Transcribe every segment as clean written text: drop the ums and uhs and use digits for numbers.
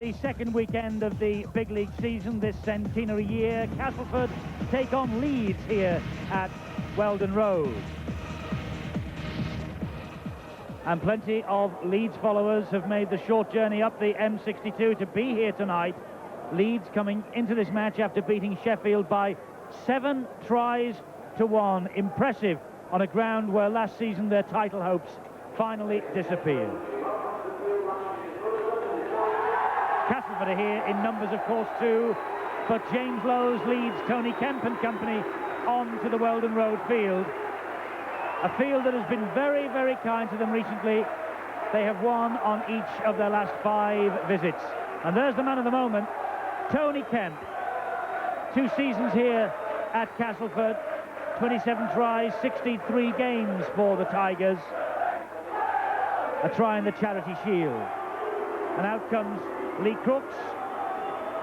The second weekend of the big league season this centenary year, Castleford take on Leeds here at Weldon Road. And plenty of Leeds followers have made the short journey up the M62 to be here tonight. Leeds coming into this match after beating Sheffield by 7 tries to 1. Impressive on a ground where last season their title hopes finally disappeared. Castleford are here in numbers, of course, too, but James Lowe's Leeds, Tony Kemp and company on to the Weldon Road field. A field that has been very, very kind to them recently. They have won on each of their last 5 visits. And there's the man of the moment, Tony Kemp. 2 seasons here at Castleford, 27 tries, 63 games for the Tigers. A try in the Charity Shield. And out comes Lee Crooks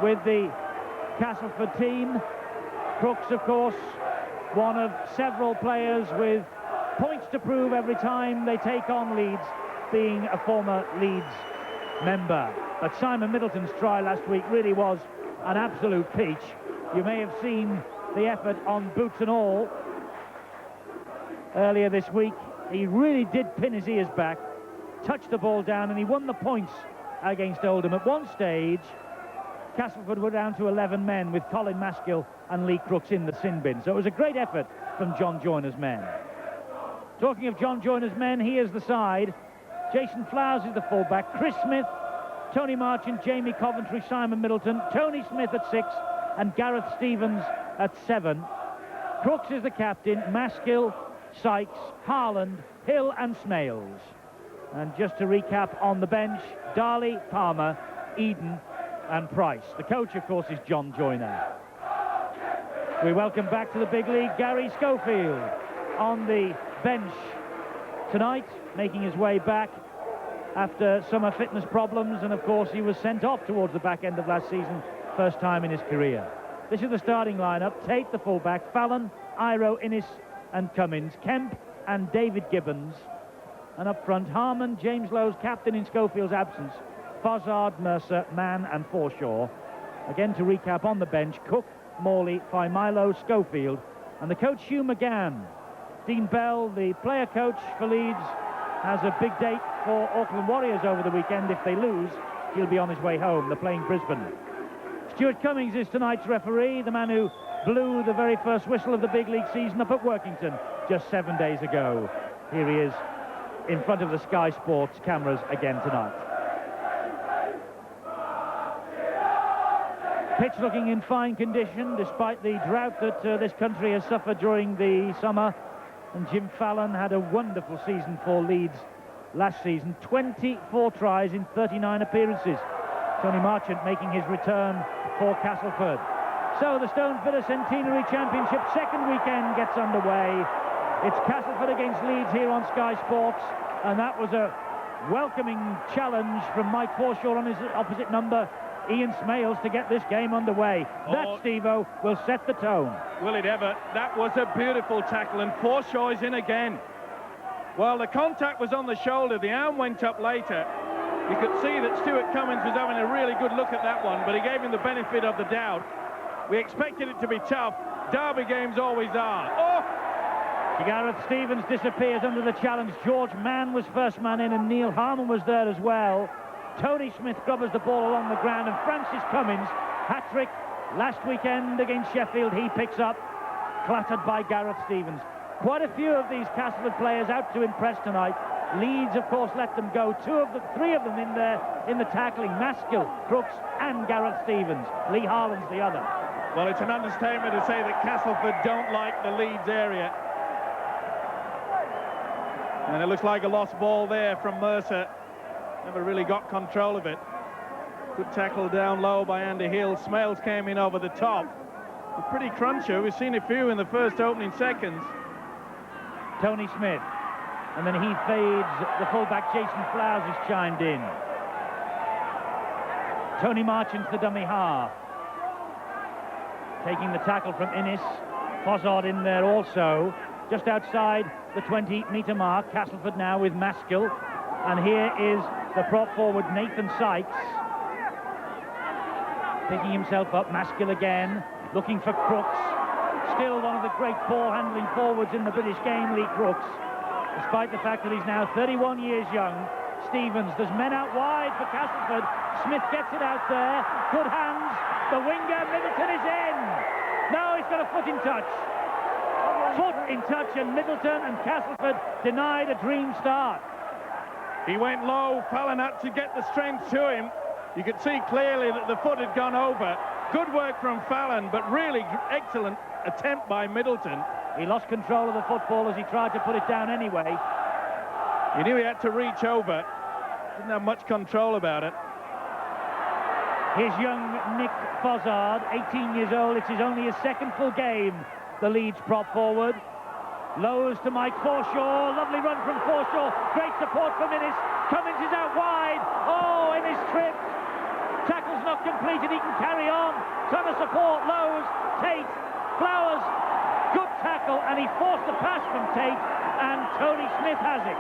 with the Castleford team. Crooks, of course, one of several players with points to prove every time they take on Leeds, being a former Leeds member. But Simon Middleton's try last week really was an absolute peach. You may have seen the effort on boots and all earlier this week. He really did pin his ears back, touched the ball down, and he won the points against Oldham. At one stage, Castleford were down to 11 men with Colin Maskill and Lee Crooks in the sin bin. So it was a great effort from John Joyner's men. Talking of John Joyner's men, here's the side. Jason Flowers is the fullback. Chris Smith, Tony Marchant, Jamie Coventry, Simon Middleton, Tony Smith at 6 and Gareth Stevens at 7. Crooks is the captain. Maskill, Sykes, Harland, Hill and Smales. And just to recap on the bench, Darley, Palmer, Eden and Price. The coach, of course, is John Joyner. We welcome back to the big league Gary Schofield on the bench tonight, making his way back after summer fitness problems, and of course he was sent off towards the back end of last season, first time in his career. This is the starting lineup: Tate the fullback, Fallon, Iro, Innes and Cummins, Kemp and David Gibbons. And up front, Harmon, James Lowe's captain in Schofield's absence, Fozzard, Mercer, Mann and Forshaw. Again, to recap on the bench, Cook, Morley, Faimilo, Schofield, and the coach Hugh McGann. Dean Bell, the player coach for Leeds, has a big date for Auckland Warriors over the weekend. If they lose, he'll be on his way home. They're playing Brisbane. Stuart Cummings is tonight's referee, the man who blew the very first whistle of the big league season up at Workington just 7 days ago. Here he is in front of the Sky Sports cameras again tonight. Pitch looking in fine condition despite the drought that this country has suffered during the summer. And Jim Fallon had a wonderful season for Leeds last season. 24 tries in 39 appearances. Tony Marchant making his return for Castleford. So the Stone Villa Centenary Championship second weekend gets underway. It's Castleford against Leeds here on Sky Sports, and that was a welcoming challenge from Mike Forshaw on his opposite number, Ian Smales, to get this game underway. That, Steve-O, will set the tone. Will it ever? That was a beautiful tackle, and Forshaw is in again. Well, the contact was on the shoulder. The arm went up later. You could see that Stuart Cummins was having a really good look at that one, but he gave him the benefit of the doubt. We expected it to be tough. Derby games always are. Oh! Gareth Stevens disappears under the challenge. George Mann was first man in, and Neil Harmon was there as well. Tony Smith covers the ball along the ground, and Francis Cummins, hat-trick last weekend against Sheffield, he picks up, clattered by Gareth Stevens. Quite a few of these Castleford players out to impress tonight. Leeds, of course, let them go. 3 of them in there in the tackling: Maskill, Crooks and Gareth Stevens. Lee Harlan's the other. Well, it's an understatement to say that Castleford don't like the Leeds area. And it looks like a lost ball there from Mercer. Never really got control of it. Good tackle down low by Andy Hill. Smales came in over the top. A pretty cruncher. We've seen a few in the first opening seconds. Tony Smith. And then he fades. The fullback Jason Flowers has chimed in. Tony Marchant's the dummy half. Taking the tackle from Innes. Fozzard in there also. Just outside the 20-metre mark. Castleford now with Maskill. And here is the prop forward Nathan Sykes. Picking himself up, Maskell again, looking for Crooks. Still one of the great ball-handling forwards in the British game, Lee Crooks. Despite the fact that he's now 31 years young. Stevens, there's men out wide for Castleford. Smith gets it out there. Good hands. The winger, Middleton, is in. Now he's got a foot in touch. Foot in touch, and Middleton and Castleford denied a dream start. He went low. Fallon had to get the strength to him. You could see clearly that the foot had gone over. Good work from Fallon, but really excellent attempt by Middleton. He lost control of the football as he tried to put it down anyway. He knew he had to reach over. Didn't have much control about it. Here's young Nick Fozzard, 18 years old. It's only his second full game, the Leeds prop forward. Lows to Mike Forshaw. Lovely run from Forshaw. Great support from Innes. Cummins is out wide. Oh, Innes tripped. Tackle's not completed. He can carry on. Ton of support. Lows. Tate. Flowers. Good tackle. And he forced the pass from Tate. And Tony Smith has it.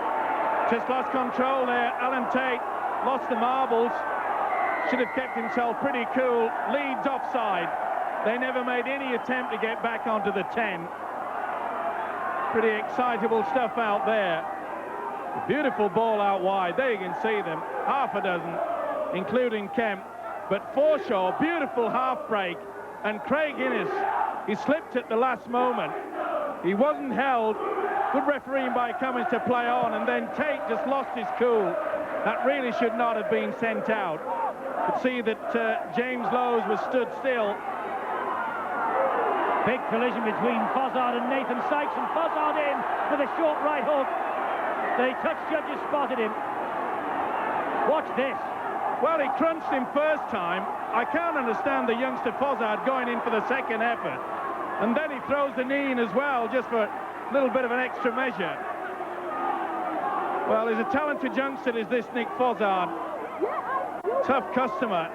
Just lost control there. Alan Tate lost the marbles. Should have kept himself pretty cool. Leeds offside. They never made any attempt to get back onto the 10. Pretty excitable stuff out there. A beautiful ball out wide. There you can see them. Half a dozen, including Kemp. But Forshaw, beautiful half break. And Craig Innes, he slipped at the last moment. He wasn't held. Good refereeing by Cummins to play on. And then Tate just lost his cool. That really should not have been sent out. You could see that James Lowes was stood still. Big collision between Fozzard and Nathan Sykes, and Fozzard in with a short right hook. The touch judges spotted him. Watch this. Well, he crunched him first time. I can't understand the youngster Fozzard going in for the second effort. And then he throws the knee in as well, just for a little bit of an extra measure. Well, he's a talented youngster, is this Nick Fozzard. Tough customer.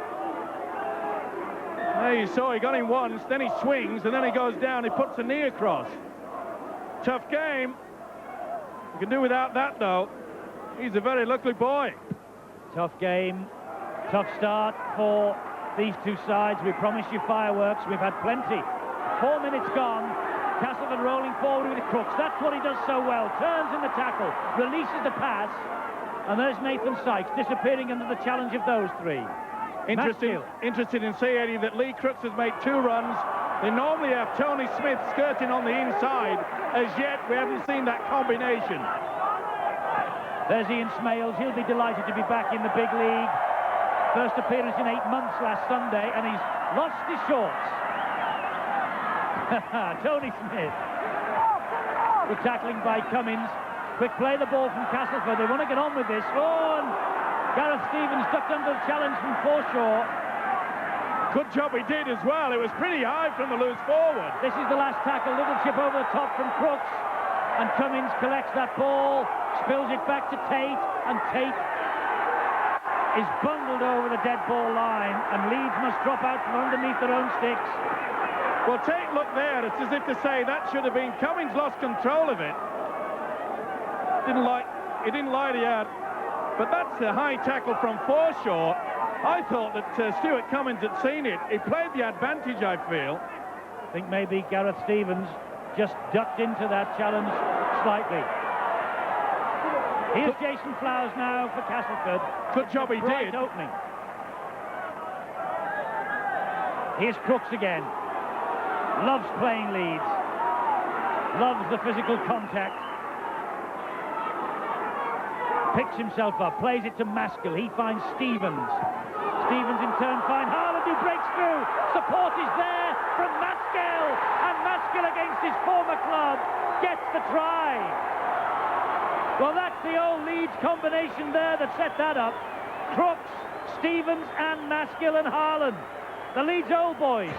There you saw, he got him once, then he swings, and then he goes down, he puts a knee across. Tough game. You can do without that, though. He's a very lucky boy. Tough game, tough start for these two sides. We promised you fireworks, we've had plenty. 4 minutes gone, Castleford rolling forward with Crooks. That's what he does so well. Turns in the tackle, releases the pass, and there's Nathan Sykes disappearing under the challenge of those three. Interested in seeing, Eddie, that Lee Crooks has made 2 runs. They normally have Tony Smith skirting on the inside. As yet, we haven't seen that combination. There's Ian Smales. He'll be delighted to be back in the big league. First appearance in 8 months last Sunday, and he's lost his shorts. Tony Smith. Good tackling by Cummins. Quick play the ball from Castleford. They want to get on with this. Oh, and Gareth Stevens ducked under the challenge from Forshaw. Good job he did as well. It was pretty high from the loose forward. This is the last tackle. Little chip over the top from Crooks. And Cummins collects that ball, spills it back to Tate, and Tate is bundled over the dead ball line, and Leeds must drop out from underneath their own sticks. Well, Tate looked there. It's as if to say that should have been. Cummins lost control of it. He didn't light it out. But that's a high tackle from Forshaw. I thought that Stuart Cummins had seen it. He played the advantage, I feel. I think maybe Gareth Stevens just ducked into that challenge slightly. Here's Jason Flowers now for Castleford. Good job he did. Opening. Here's Crooks again. Loves playing Leeds. Loves the physical contact. Picks himself up, plays it to Maskell. He finds Stevens. Stevens in turn finds Harland, who breaks through. Support is there from Maskell, and Maskell against his former club gets the try. Well, that's the old Leeds combination there that set that up. Crooks, Stevens and Maskell and Harland. The Leeds old boys.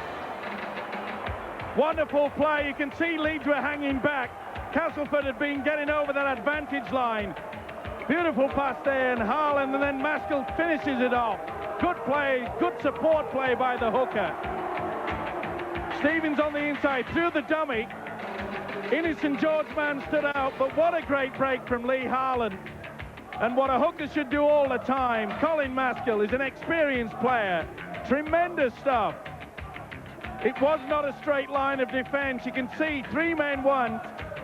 Wonderful play. You can see Leeds were hanging back. Castleford had been getting over that advantage line. Beautiful pass there, and Harland, and then Maskell finishes it off. Good play, good support play by the hooker. Stevens on the inside, through the dummy. Innes and George Mann stood out, but what a great break from Lee Harland. And what a hooker should do all the time. Colin Maskell is an experienced player. Tremendous stuff. It was not a straight line of defence. You can see 3 men won.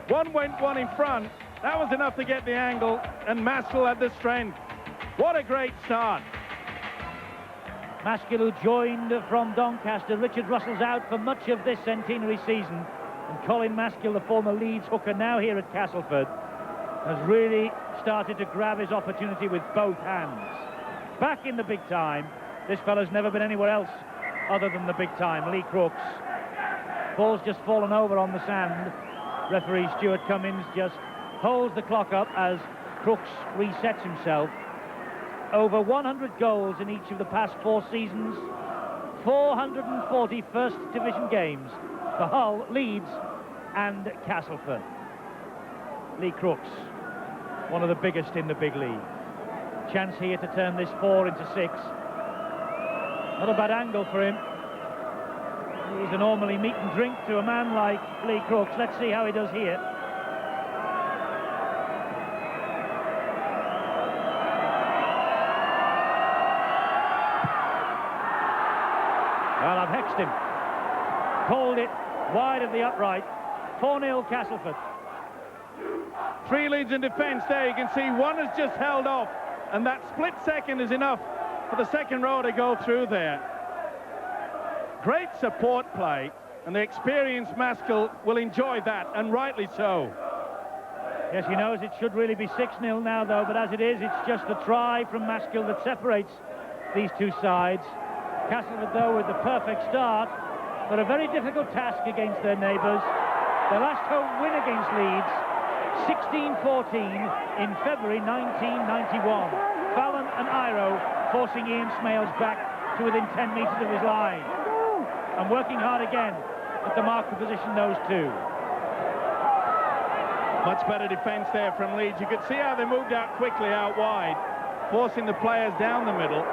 One went one in front. That was enough to get the angle, and Maskell had the strength. What a great start. Maskell, who joined from Doncaster. Richard Russell's out for much of this centenary season. And Colin Maskell, the former Leeds hooker, now here at Castleford, has really started to grab his opportunity with both hands. Back in the big time. This fella's never been anywhere else other than the big time. Lee Crooks. Ball's just fallen over on the sand. Referee Stuart Cummins just holds the clock up as Crooks resets himself. Over 100 goals in each of the past 4 seasons. 440 First Division games for Hull, Leeds and Castleford. Lee Crooks, one of the biggest in the big league. Chance here to turn this 4 into 6. Not a bad angle for him. He's a normally meat and drink to a man like Lee Crooks. Let's see how he does here. Well, I've hexed him. Called it wide of the upright. 4-0 Castleford. 3 leads in defence there. You can see one has just held off, and that split second is enough for the second row to go through there. Great support play, and the experienced Maskell will enjoy that, and rightly so. Yes, he knows it should really be 6-0 now, though, but as it is, it's just the try from Maskell that separates these two sides. Castleford, though, with the perfect start, but a very difficult task against their neighbours. Their last home win against Leeds, 16-14 in February 1991. Fallon and Iro forcing Ian Smales back to within 10 metres of his line. And working hard again at the marker position, those two. Much better defence there from Leeds. You could see how they moved out quickly out wide, forcing the players down the middle.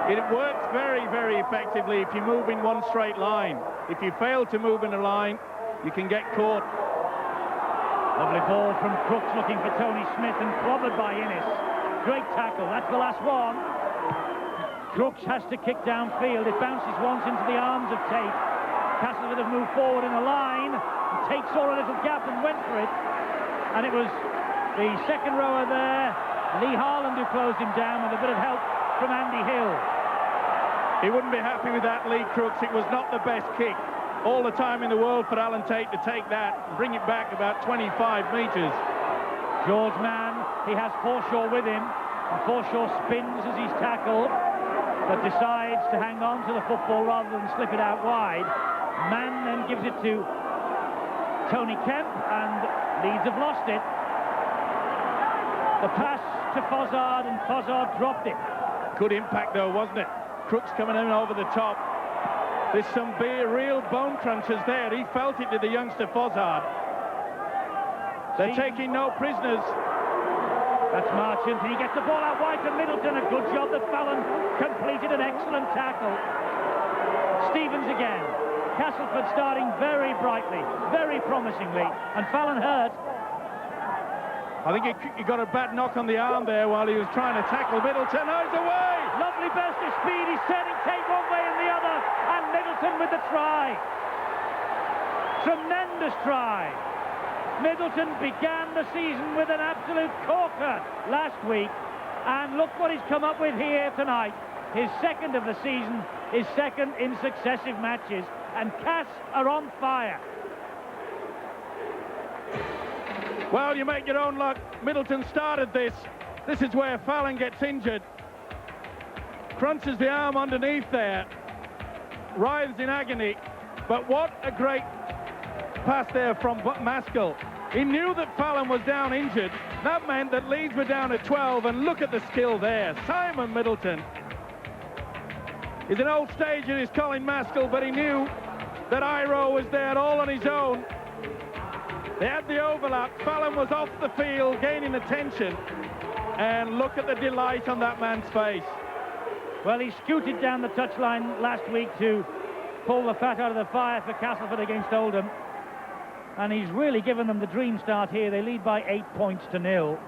It works very, very effectively if you move in one straight line. If you fail to move in a line, you can get caught. Lovely ball from Crooks looking for Tony Smith and clobbered by Innes. Great tackle, that's the last one. Crooks has to kick downfield. It bounces once into the arms of Tate. Castleford have moved forward in a line. Tate saw a little gap and went for it. And it was the second rower there, Lee Harland, who closed him down with a bit of help from Andy Hill. He wouldn't be happy with that, Lee Crooks. It was not the best kick. All the time in the world for Alan Tate to take that and bring it back about 25 metres. George Mann, he has Forshaw with him. And Forshaw spins as he's tackled, but decides to hang on to the football rather than slip it out wide. Mann then gives it to Tony Kemp, and Leeds have lost it. The pass to Fozzard, and Fozzard dropped it. Good impact though, wasn't it? Crooks coming in over the top. There's some real bone crunchers there. He felt it, did the youngster Fozzard. They're taking no prisoners. That's Marchant, and he gets the ball out wide to Middleton. A good job that Fallon completed an excellent tackle. Stevens again. Castleford starting very brightly, very promisingly, and Fallon hurt. I think he got a bad knock on the arm there while he was trying to tackle Middleton. Oh, he's away! Lovely burst of speed. He's turning Tate one way and the other, and Middleton with the try. Tremendous try. Middleton began the season with an absolute corker last week, and look what he's come up with here tonight. His second of the season, his second in successive matches, and Cass are on fire. Well, you make your own luck. Middleton started this. This is where Fallon gets injured. Crunches the arm underneath there. Writhes in agony. But what a great pass there from Maskell. He knew that Fallon was down injured. That meant that Leeds were down at 12, and look at the skill there. Simon Middleton. He's an old stager, he's Colin Maskell, but he knew that Iro was there all on his own. They had the overlap. Fallon was off the field, gaining attention. And look at the delight on that man's face. Well, he scooted down the touchline last week to pull the fat out of the fire for Castleford against Oldham. And he's really given them the dream start here. They lead by 8 points to 0.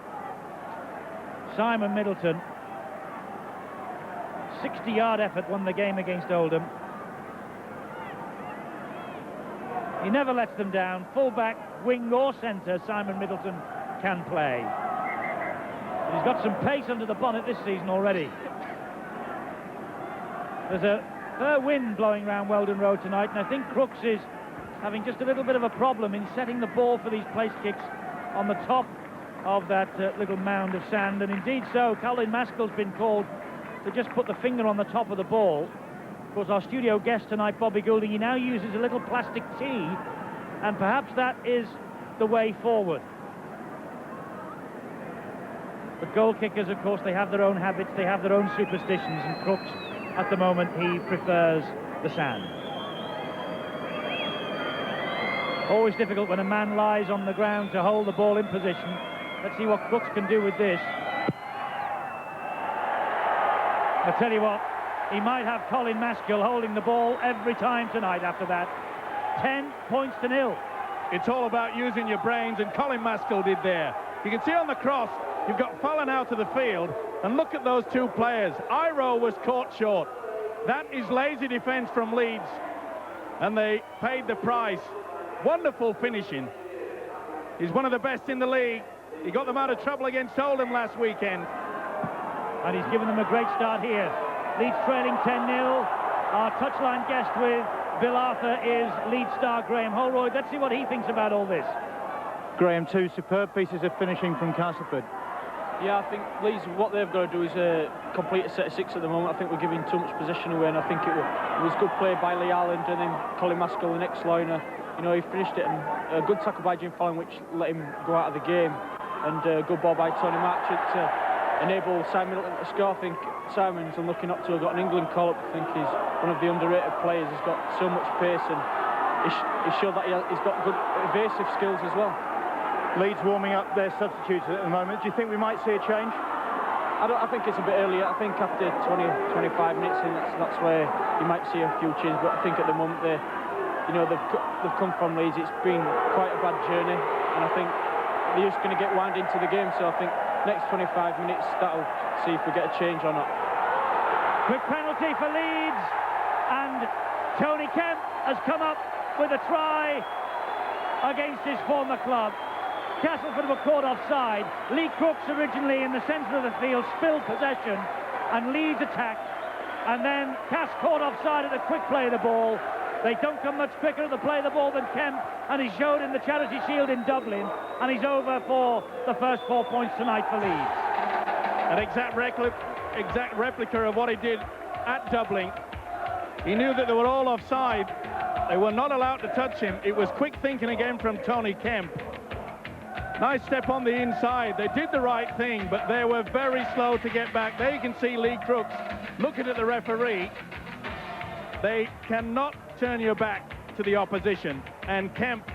Simon Middleton 60-yard effort won the game against Oldham. He never lets them down. Full-back, wing or centre, Simon Middleton can play. But he's got some pace under the bonnet this season already. There's a fair wind blowing around Weldon Road tonight, and I think Crooks is having just a little bit of a problem in setting the ball for these place kicks on the top of that little mound of sand, and indeed so. Colin Maskell's been called to just put the finger on the top of the ball. Of course, our studio guest tonight, Bobby Goulding, he now uses a little plastic tee, and perhaps that is the way forward. But goal kickers, of course, they have their own habits, they have their own superstitions, and Crooks, at the moment, he prefers the sand. Always difficult when a man lies on the ground to hold the ball in position. Let's see what Crooks can do with this. I tell you what, he might have Colin Maskell holding the ball every time tonight after that. 10 points to 0. It's all about using your brains, and Colin Maskell did there. You can see on the cross, you've got Fallon out of the field, and look at those two players. Iro was caught short. That is lazy defence from Leeds, and they paid the price. Wonderful finishing. He's one of the best in the league. He got them out of trouble against Oldham last weekend. And he's given them a great start here. Leeds trailing 10-0. Our touchline guest with Bill Arthur is Leeds star Graham Holroyd. Let's see what he thinks about all this. Graham, two superb pieces of finishing from Castleford. Yeah, I think Leeds, what they've got to do is complete a set of 6 at the moment. I think we're giving too much possession away, and I think it was good play by Lee Allen, and then Colin Maskell, the next liner. You know, he finished it, and a good tackle by Jim Fallon, which let him go out of the game, and a good ball by Tony Marchant to enable Simon Middleton to score. I think Simon's looking up to have got an England call-up. I think he's one of the underrated players. He's got so much pace, and he showed that he's got good evasive skills as well. Leeds warming up their substitutes at the moment. Do you think we might see a change? I think it's a bit earlier. I think after 20-25 minutes in, that's where you might see a few changes. But I think at the moment they've come from Leeds. It's been quite a bad journey, and I think they're just going to get wound into the game. So I think next 25 minutes, that'll see if we get a change or not. Quick penalty for Leeds, and Tony Kemp has come up with a try against his former club. Castleford were caught offside. Lee Crooks, originally in the centre of the field, spilled possession, and Leeds attacked, and then Cass caught offside at a quick play of the ball. They don't come much quicker at the play of the ball than Kemp, and he showed in the Charity Shield in Dublin, and he's over for the first 4 points tonight for Leeds. An exact replica of what he did at Dublin. He knew that they were all offside. They were not allowed to touch him. It was quick thinking again from Tony Kemp. Nice step on the inside. They did the right thing, but they were very slow to get back. There you can see Lee Crooks looking at the referee. They cannot turn your back to the opposition, and Kemp,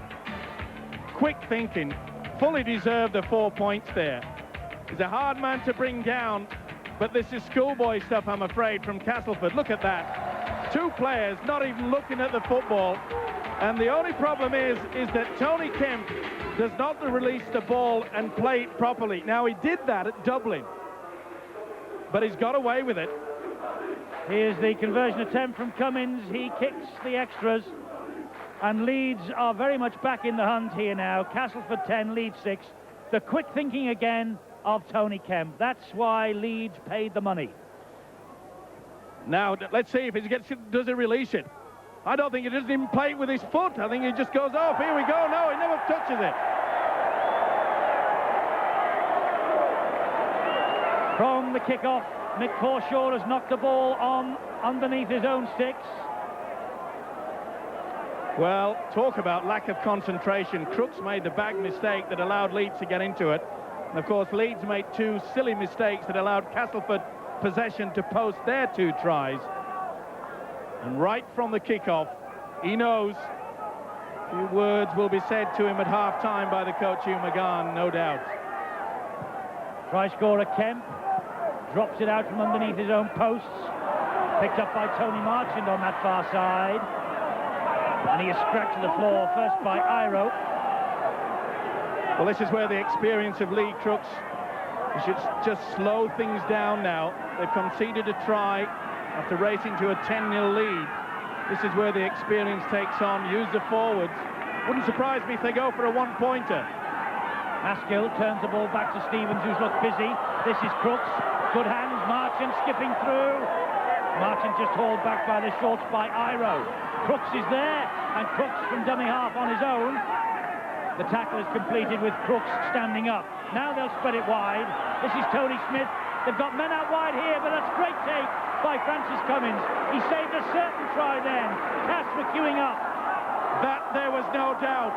quick thinking, fully deserved the 4 points there. He's a hard man to bring down, but this is schoolboy stuff, I'm afraid, from Castleford. Look at that. 2 players not even looking at the football, and the only problem is that Tony Kemp does not release the ball and play it properly. Now, he did that at Dublin, but he's got away with it. Here's the conversion attempt from Cummins. He kicks the extras, and Leeds are very much back in the hunt here now. Castleford 10, Leeds 6. The quick thinking again of Tony Kemp. That's why Leeds paid the money. Now, let's see if does he release it. I don't think he doesn't even play it with his foot. I think he just goes off. Here we go. No, he never touches it. From the kickoff, Mick Forshaw has knocked the ball on underneath his own sticks. Well, talk about lack of concentration. Crooks made the bag mistake that allowed Leeds to get into it. And of course, Leeds made 2 silly mistakes that allowed Castleford possession to post their 2 tries. And right from the kickoff, he knows a few words will be said to him at half-time by the coach, Hugh McGann, no doubt. Try scorer Kemp drops it out from underneath his own posts. Picked up by Tony Marchant on that far side. And he is scratched to the floor, first by Iro. Well, this is where the experience of Lee Crooks should just slow things down now. They've conceded a try. after racing to a 10-0 lead. This is where the experience takes on. Use the forwards. Wouldn't surprise me if they go for a one-pointer. Maskill turns the ball back to Stevens, who's looked busy. This is Crooks. Good hands. Marchant skipping through. Marchant just hauled back by the shorts by Iro. Crooks is there, and Crooks from dummy half on his own. The tackle is completed with Crooks standing up. Now they'll spread it wide. This is Tony Smith. They've got men out wide here, but that's a great take by Francis Cummins. He saved a certain try then. Cass were queuing up. That there was no doubt.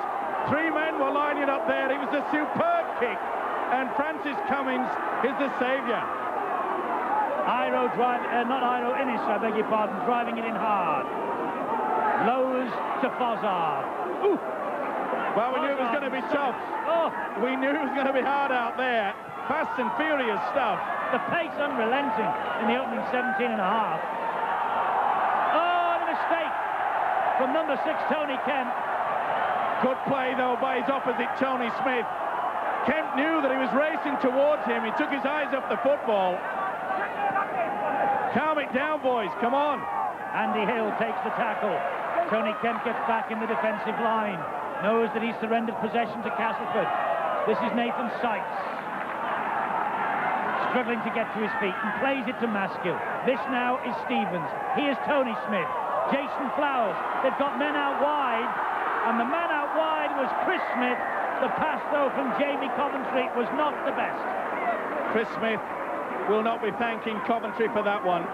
3 men were lining up there. It was a superb kick, and Francis Cummins is the saviour. Innis, I beg your pardon, driving it in hard. Lowe's to Fozzard. Ooh. Well, we knew it was going to be tough. Oh. We knew it was going to be hard out there. Fast and furious stuff. The pace unrelenting in the opening 17 and a half. Oh, the mistake from number 6, Tony Kemp. Good play, though, by his opposite, Tony Smith. Kemp knew that he was racing towards him. He took his eyes off the football. Calm it down, boys. Come on. Andy Hill takes the tackle. Tony Kemp gets back in the defensive line. Knows that he's surrendered possession to Castleford. This is Nathan Sykes. Struggling to get to his feet and plays it to Maskill. This now is Stevens. Here's Tony Smith. Jason Flowers. They've got men out wide, and the man out wide was Chris Smith. The pass, though, from Jamie Coventry was not the best. Chris Smith will not be thanking Coventry for that one.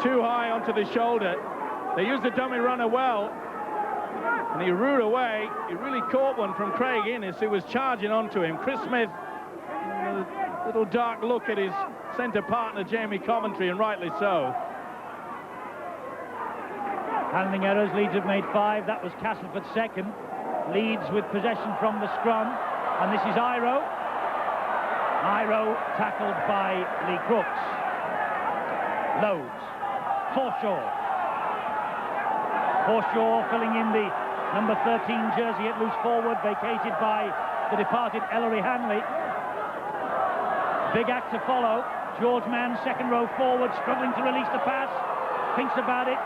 Too high onto the shoulder. They used the dummy runner well, and he rooted away. He really caught one from Craig Innes, who was charging onto him. Chris Smith, a little dark look at his centre partner, Jamie Coventry, and rightly so. Handling errors, Leeds have made 5. That was Castleford's second. Leeds with possession from the scrum, and this is Iro. Iro tackled by Lee Crooks. Loads. Forshaw filling in the number 13 jersey at loose forward, vacated by the departed Ellery Hanley. Big act to follow. George Mann, second row forward, struggling to release the pass. Thinks about it.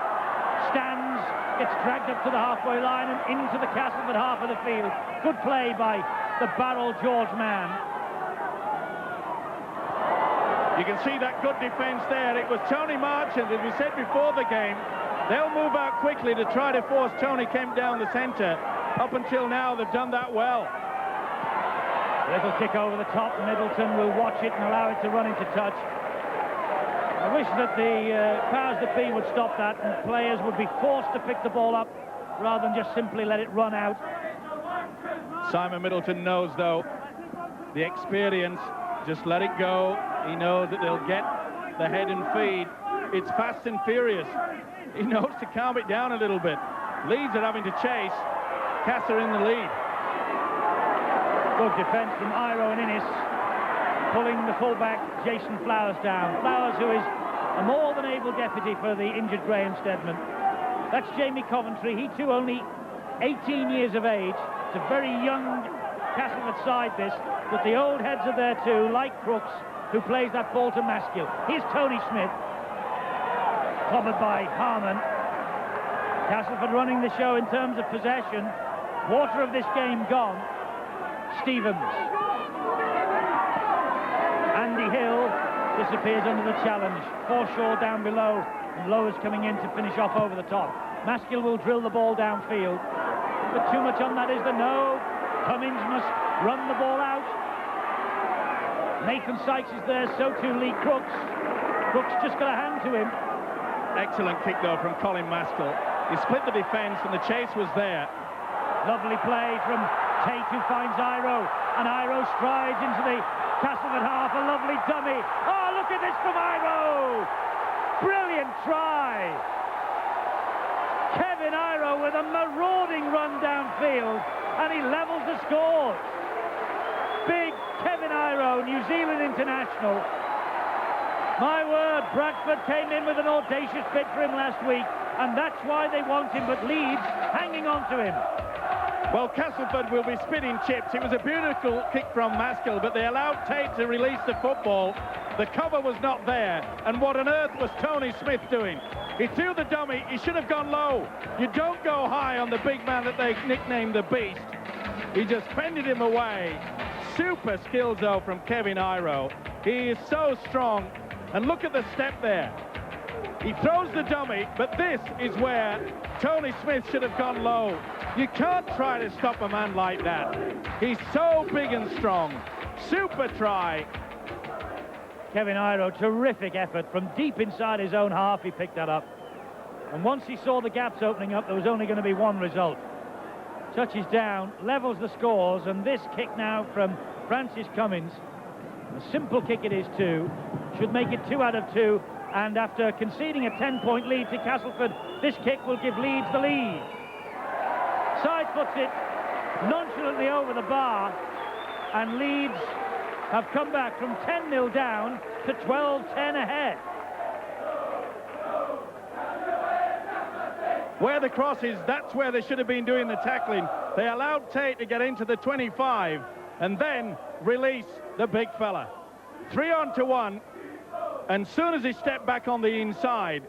Stands, gets dragged up to the halfway line and into the Castleford half of the field. Good play by the barrel George Mann. You can see that good defence there. It was Tony Marchant, as we said before the game. They'll move out quickly to try to force Tony Kemp down the centre. Up until now, they've done that well. Little kick over the top. Middleton will watch it and allow it to run into touch. I wish that the powers that be would stop that and players would be forced to pick the ball up rather than just simply let it run out. Simon Middleton knows, though, the experience. Just let it go. He knows that they'll get the head and feed. It's fast and furious. He knows to calm it down a little bit. Leeds are having to chase. Cass are in the lead. Good defence from Iro and Innes, pulling the fullback Jason Flowers down. Flowers, who is a more than able deputy for the injured Graham Steadman. That's Jamie Coventry. He too only 18 years of age. It's a very young Castleford side, this, but the old heads are there too, like Crooks, who plays that ball to Maskill. Here's Tony Smith, clobbered by Harman. Castleford running the show in terms of possession. Quarter of this game gone. Stevens. Andy Hill disappears under the challenge. Forshaw down below, and Lowe's coming in to finish off over the top. Maskill will drill the ball downfield, but too much on that is the no. Cummins must run the ball out. Nathan Sykes is there, so too Lee Crooks. Crooks just got a hand to him. Excellent kick, though, from Colin Maskill. He split the defence, and the chase was there. Lovely play from Tate, who finds Iro, and Iro strides into the Castleford half. A lovely dummy. Oh, look at this from Iro! Brilliant try. Kevin Iro with a marauding run downfield, and he levels the score. Big Kevin Iro, New Zealand international. My word, Bradford came in with an audacious bid for him last week, and that's why they want him, but Leeds hanging on to him. Well, Castleford will be spitting chips. It was a beautiful kick from Maskill, but they allowed Tate to release the football. The cover was not there. And what on earth was Tony Smith doing? He threw the dummy. He should have gone low. You don't go high on the big man that they nicknamed the Beast. He just fended him away. Super skills, though, from Kevin Iro. He is so strong. And look at the step there. He throws the dummy, but this is where Tony Smith should have gone low. You can't try to stop a man like that. He's so big and strong. Super try. Kevin Iro, terrific effort from deep inside his own half. He picked that up. And once he saw the gaps opening up, there was only going to be one result. Touches down, levels the scores, and this kick now from Francis Cummins, a simple kick it is too, should make it 2 out of 2. And after conceding a 10-point lead to Castleford, this kick will give Leeds the lead. Side puts it nonchalantly over the bar, and Leeds have come back from 10-0 down to 12-10 ahead. Where the cross is, that's where they should have been doing the tackling. They allowed Tate to get into the 25 and then release the big fella. 3-on-1. And soon as he stepped back on the inside,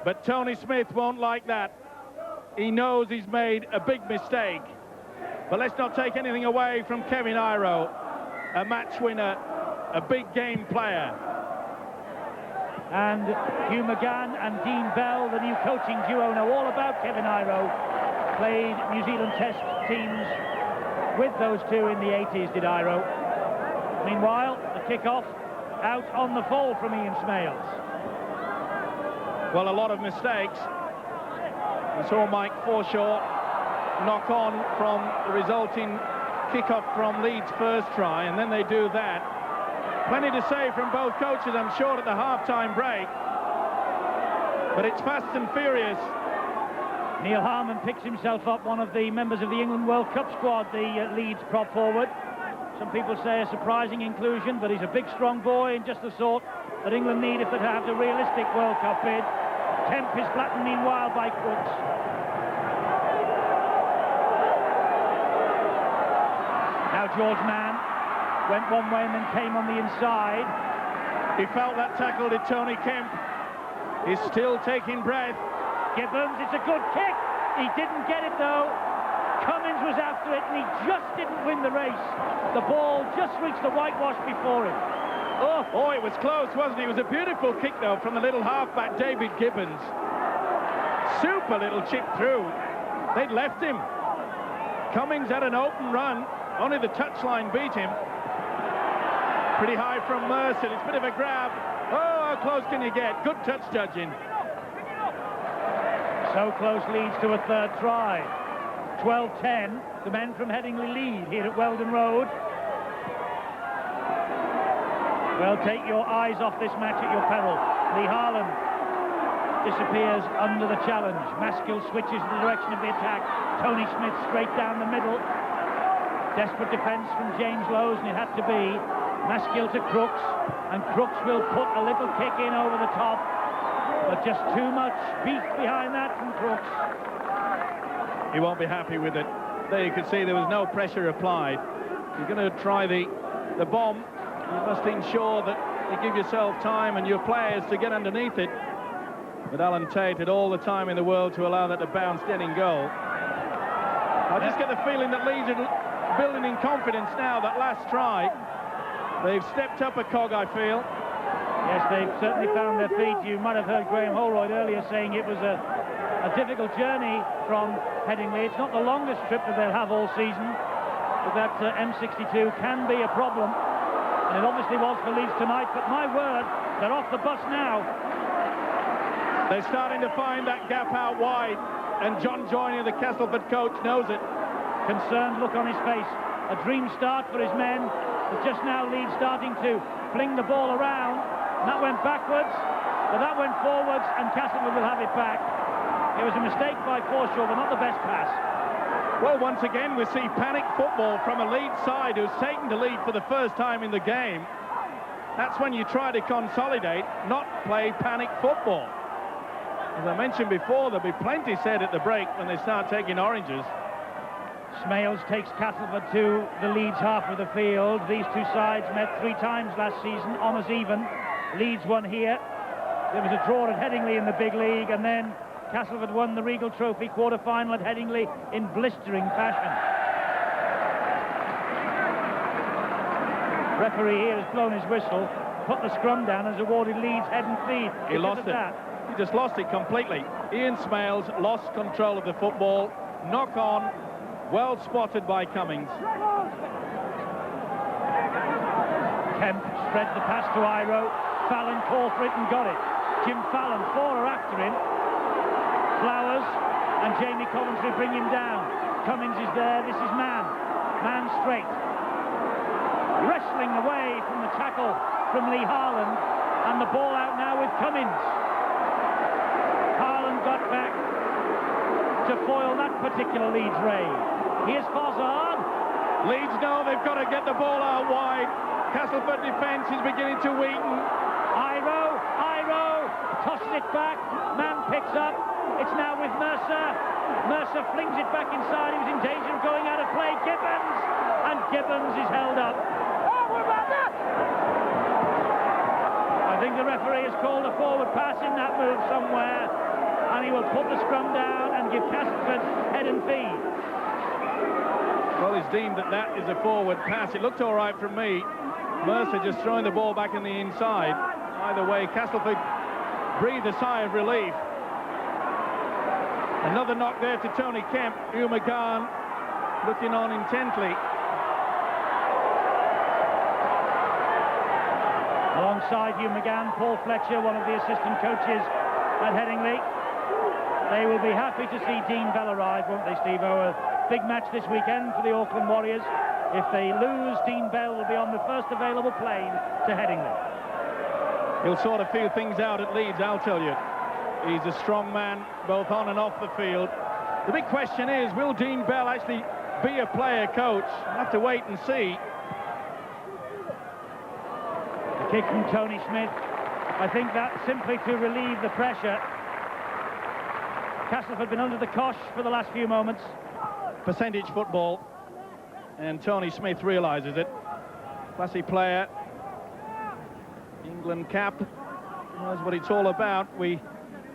but Tony Smith won't like that. He knows he's made a big mistake. But let's not take anything away from Kevin Iro, a match winner, a big game player. And Hugh McGann and Dean Bell, the new coaching duo, know all about Kevin Iro. Played New Zealand Test teams with those two in the 80s, did Iro. Meanwhile, the kick-off out on the fall from Ian Smales. Well, a lot of mistakes. We saw Mike Forshaw knock on from the resulting kick-off from Leeds' first try, and then they do that. Plenty to say from both coaches, I'm sure, at the half-time break. But it's fast and furious. Neil Harmon picks himself up, one of the members of the England World Cup squad, the Leeds prop forward. Some people say a surprising inclusion, but he's a big, strong boy and just the sort that England need if they have a realistic World Cup bid. Temp is flattened meanwhile by Crooks. Now George Mann went one way and then came on the inside. He felt that tackle, did Tony Kemp. He's still taking breath. Gibbons, it's a good kick. He didn't get it though. Cummins was after it and he just didn't win the race. The ball just reached the whitewash before him. Oh, it was close, wasn't it? It was a beautiful kick, though, from the little halfback, David Gibbons. Super little chip through. They'd left him. Cummins had an open run. Only the touchline beat him. Pretty high from Mercer. It's a bit of a grab. Oh, how close can you get? Good touch judging. So close leads to a third try. 12-10, the men from Headingley lead here at Weldon Road. Well, take your eyes off this match at your peril. Lee Harlan disappears under the challenge. Maskill switches in the direction of the attack. Tony Smith straight down the middle. Desperate defence from James Lowes, and it had to be. Maskill to Crooks, and Crooks will put a little kick in over the top, but just too much beef behind that from Crooks. He won't be happy with it. There you could see there was no pressure applied. You're going to try the bomb. You must ensure that you give yourself time and your players to get underneath it. But Alan Tate had all the time in the world to allow that to bounce dead in goal. I just get the feeling that Leeds are building in confidence now, that last try. They've stepped up a cog, I feel. Yes, they've certainly found their feet. You might have heard Graham Holroyd earlier saying it was a difficult journey from Headingley. It's not the longest trip that they'll have all season, but that M62 can be a problem. And it obviously was for Leeds tonight, but my word, they're off the bus now. They're starting to find that gap out wide, and John Joyner, the Castleford coach, knows it. Concerned look on his face. A dream start for his men, but just now Leeds starting to fling the ball around. And that went backwards, but that went forwards, and Castleford will have it back. It was a mistake by Forshaw, but not the best pass. Well, once again, we see panic football from a Leeds side who's taken the lead for the first time in the game. That's when you try to consolidate, not play panic football. As I mentioned before, there'll be plenty said at the break when they start taking oranges. Smales takes Castleford to the Leeds half of the field. These two sides met 3 times last season, honours even. Leeds won here. There was a draw at Headingley in the big league, and then Castleford won the Regal Trophy quarter-final at Headingley in blistering fashion. Referee here has blown his whistle, put the scrum down, and has awarded Leeds head and feed. He lost it. He just lost it completely. Ian Smales lost control of the football. Knock on, well spotted by Cummings. Kemp spread the pass to Iro. Fallon called for it and got it. Jim Fallon, 4 are after him. Flowers and Jamie Coventry bring him down. Cummings is there. This is man straight. Wrestling away from the tackle from Lee Harland, and the ball out now with Cummings. Harland got back to foil that particular Leeds raid. Here's Fozzard. Leeds know they've got to get the ball out wide. Castleford defence is beginning to weaken. Iro tosses it back. Man picks up. It's now with Mercer. Mercer flings it back inside. He was in danger of going out of play. Gibbons, and Gibbons is held up. I think the referee has called a forward pass in that move somewhere, and he will put the scrum down and give Castleford head and feed. Well, he's deemed that is a forward pass. It looked all right from me. Mercer just throwing the ball back in the inside. Either way, Castleford breathed a sigh of relief. Another knock there to Tony Kemp. Hugh McGann looking on intently. Alongside Hugh McGann, Paul Fletcher, one of the assistant coaches at Headingley. They will be happy to see Dean Bell arrive, won't they, Steve-O? A big match this weekend for the Auckland Warriors. If they lose, Dean Bell will be on the first available plane to Headingley. He'll sort of feel things out at Leeds, I'll tell you. He's a strong man, both on and off the field. The big question is, will Dean Bell actually be a player coach? We'll have to wait and see. The kick from Tony Smith. I think that's simply to relieve the pressure. Castleford been under the cosh for the last few moments. Percentage football, and Tony Smith realises it. Classy player, England cap, knows what it's all about. We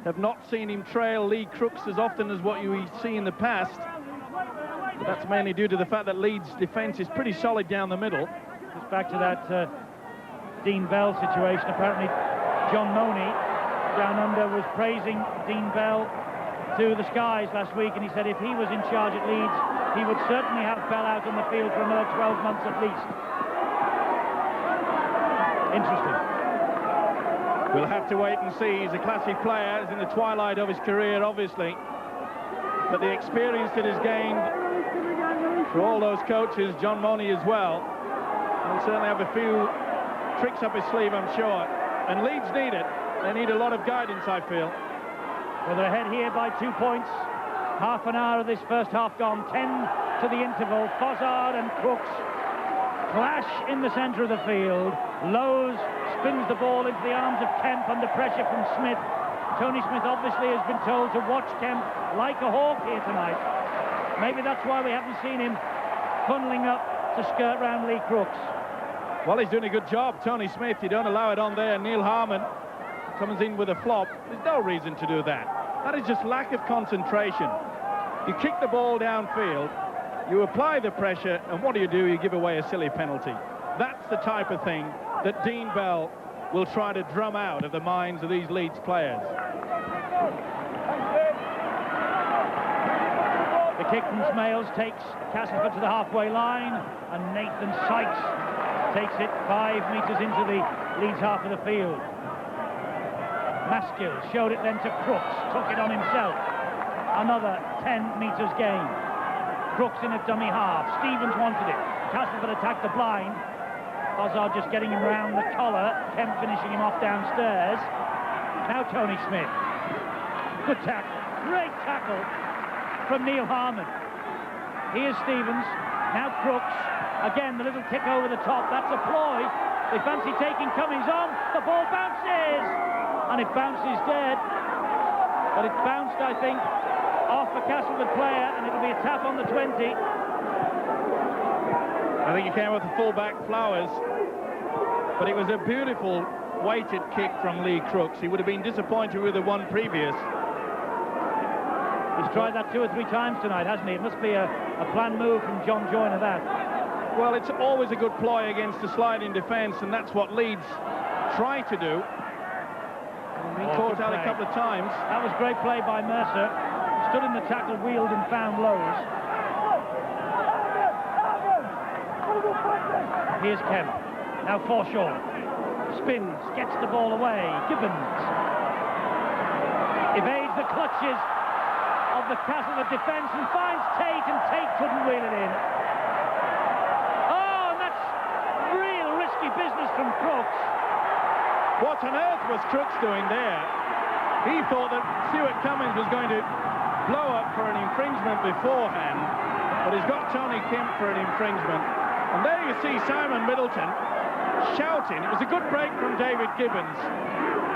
have not seen him trail Lee Crooks as often as what you see in the past, but that's mainly due to the fact that Leeds' defence is pretty solid down the middle. Just back to that Dean Bell situation. Apparently John Money down under was praising Dean Bell to the skies last week, and he said if he was in charge at Leeds, he would certainly have Bell out on the field for another 12 months at least. Interesting. We'll have to wait and see. He's a classy player. He's in the twilight of his career, obviously, but the experience that he's gained for all those coaches, John Money as well, he'll certainly have a few tricks up his sleeve, I'm sure. And Leeds need it. They need a lot of guidance, I feel. Well, they're ahead here by 2 points. Half an hour of this first half gone. 10 to the interval. Fozzard and Crooks clash in the centre of the field. Lowe's spins the ball into the arms of Kemp under pressure from Smith. Tony Smith obviously has been told to watch Kemp like a hawk here tonight. Maybe that's why we haven't seen him funneling up to skirt round Lee Crooks. Well, he's doing a good job, Tony Smith. You don't allow it on there. Neil Harmon comes in with a flop. There's no reason to do that. That is just lack of concentration. You kick the ball downfield, you apply the pressure, and what do? You give away a silly penalty. That's the type of thing that Dean Bell will try to drum out of the minds of these Leeds players. The kick from Smales takes Castleford to the halfway line, and Nathan Sykes takes it 5 metres into the Leeds half of the field. Maskill showed it then to Crooks, took it on himself. Another 10 metres gain. Crooks in a dummy half. Stevens wanted it. Castleford attacked the blind. Fozzard just getting him round the collar. Kemp finishing him off downstairs. Now Tony Smith. Good tackle. Great tackle from Neil Harmon. Here's Stevens. Now Crooks. Again, the little kick over the top. That's a ploy. They fancy taking Cummings on. The ball bounces. And it bounces dead. But it bounced, I think, off a Castleford player, and it'll be a tap on the 20. I think he came with the full-back Flowers, but it was a beautiful weighted kick from Lee Crooks. He would have been disappointed with the one previous. He's tried that 2 or 3 times tonight, hasn't he? It must be a planned move from John Joyner, that. Well, it's always a good ploy against a sliding defence, and that's what Leeds try to do. Been caught out a couple of times. That was great play by Mercer. Stood in the tackle, wheeled and found Lowe's. Here's Kemp. Now Forshaw. Spins, gets the ball away. Gibbons evades the clutches of the Castleford defence and finds Tate, and Tate couldn't wheel it in. Oh, and that's real risky business from Crooks. What on earth was Crooks doing there? He thought that Stuart Cummins was going to blow up for an infringement beforehand, but he's got Tony Kemp for an infringement. And there you see Simon Middleton shouting. It was a good break from David Gibbons,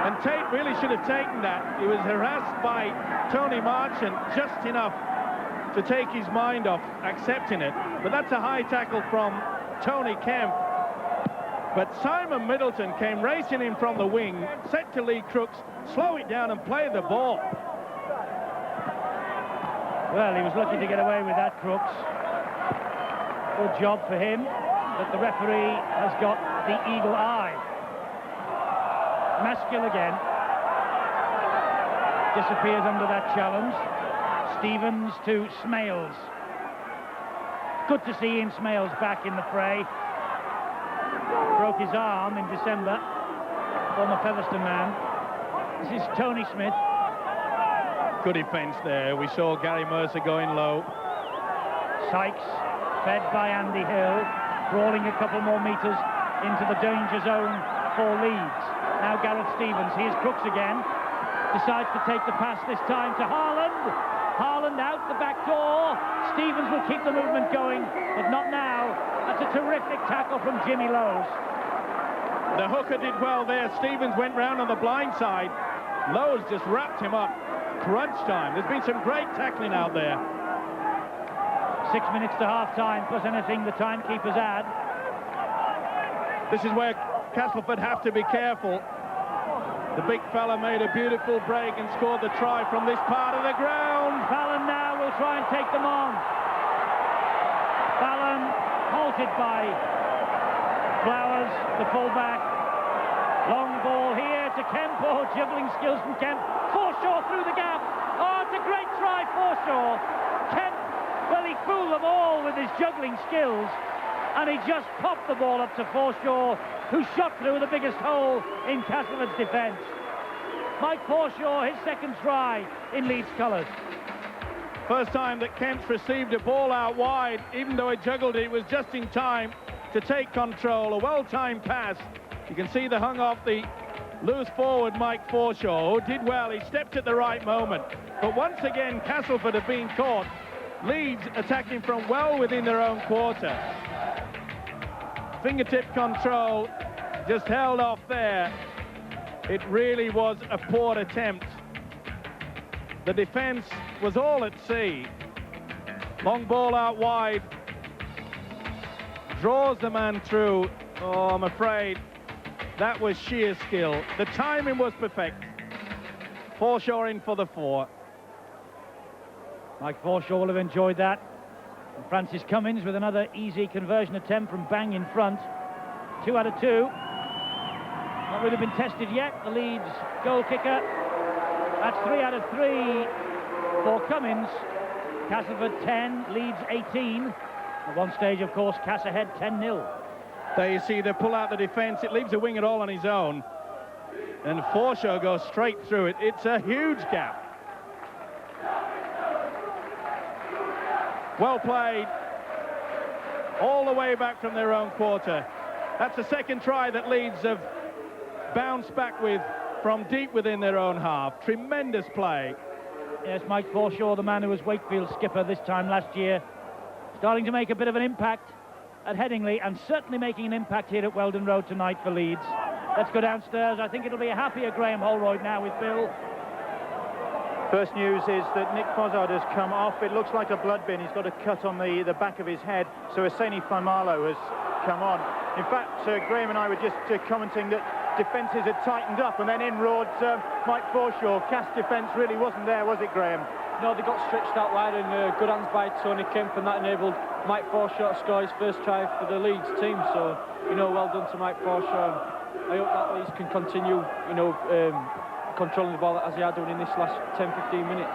and Tate really should have taken that. He was harassed by Tony Marchant just enough to take his mind off accepting it, but that's a high tackle from Tony Kemp. But Simon Middleton came racing in from the wing, set to Lee Crooks, slow it down and play the ball. Well, he was lucky to get away with that, Crooks. Good job for him, but the referee has got the eagle eye. Maskell again. Disappears under that challenge. Stevens to Smales. Good to see Ian Smales back in the fray. Broke his arm in December. Former Featherstone man. This is Tony Smith. Good defence there. We saw Gary Mercer going low. Sykes, fed by Andy Hill, crawling a couple more metres into the danger zone for Leeds. Now Gareth Stevens. Here's Crooks again. Decides to take the pass this time to Haaland. Haaland out the back door. Stevens will keep the movement going, but not now. That's a terrific tackle from Jimmy Lowes. The hooker did well there. Stevens went round on the blind side. Lowes just wrapped him up. Crunch time. There's been some great tackling out there. 6 minutes to half-time, plus anything the timekeepers add. This is where Castleford have to be careful. The big fella made a beautiful break and scored the try from this part of the ground. Fallon now will try and take them on. Fallon halted by Flowers, the fullback. Long ball here to Kemp. Oh, juggling skills from Kemp. Forshaw through the gap. Oh, it's a great try, Forshaw. Kemp, well, he fooled them all with his juggling skills, and he just popped the ball up to Forshaw, who shot through the biggest hole in Castleford's defence. Mike Forshaw, his second try in Leeds colours. First time that Kemp's received a ball out wide, even though he juggled it, was just in time to take control. A well-timed pass. You can see the hung off the loose forward Mike Forshaw, who did well. He stepped at the right moment. But once again, Castleford have been caught. Leeds attacking from well within their own quarter. Fingertip control just held off there. It really was a poor attempt. The defence was all at sea. Long ball out wide. Draws the man through. Oh, I'm afraid that was sheer skill. The timing was perfect. Forshaw in for the 4. Mike Forshaw will have enjoyed that. And Francis Cummins with another easy conversion attempt from bang in front. 2 out of 2. Not really been tested yet, the Leeds goal kicker. That's 3 out of 3 for Cummins. Castleford 10, Leeds 18. At one stage, of course, Cass ahead 10-0. There you see they pull out the defence. It leaves a winger all on his own. And Forshaw goes straight through it. It's a huge gap. Well played. All the way back from their own quarter. That's the second try that Leeds have bounced back with from deep within their own half. Tremendous play. Yes, Mike Forshaw, the man who was Wakefield's skipper this time last year, starting to make a bit of an impact at Headingley, and certainly making an impact here at Weldon Road tonight for Leeds. Let's go downstairs. I think it'll be a happier Graham Holroyd now with Bill. First news is that Nick Fossard has come off. It looks like a blood bin. He's got a cut on the back of his head. So Aseni Faimalo has come on. In fact, Graham and I were just commenting that defences had tightened up, and then in roared Mike Forshaw. Cast defence really wasn't there, was it, Graham? No, they got stretched out wide, and good hands by Tony Kemp, and that enabled Mike Forshaw to score his first try for the Leeds team. So, well done to Mike Forshaw. I hope that Leeds can continue, controlling the ball as they are doing in this last 10-15 minutes.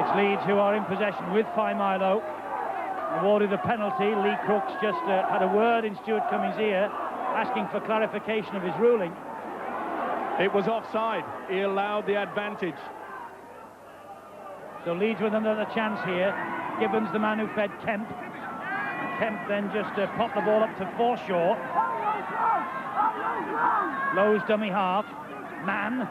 It's Leeds who are in possession with Faimalo. Awarded the penalty. Lee Crooks just had a word in Stuart Cummings' ear, asking for clarification of his ruling. It was offside. He allowed the advantage. So Leeds with another chance here. Gibbons, the man who fed Kemp. Kemp then just popped the ball up to Forshaw. Lowe's dummy half. Mann.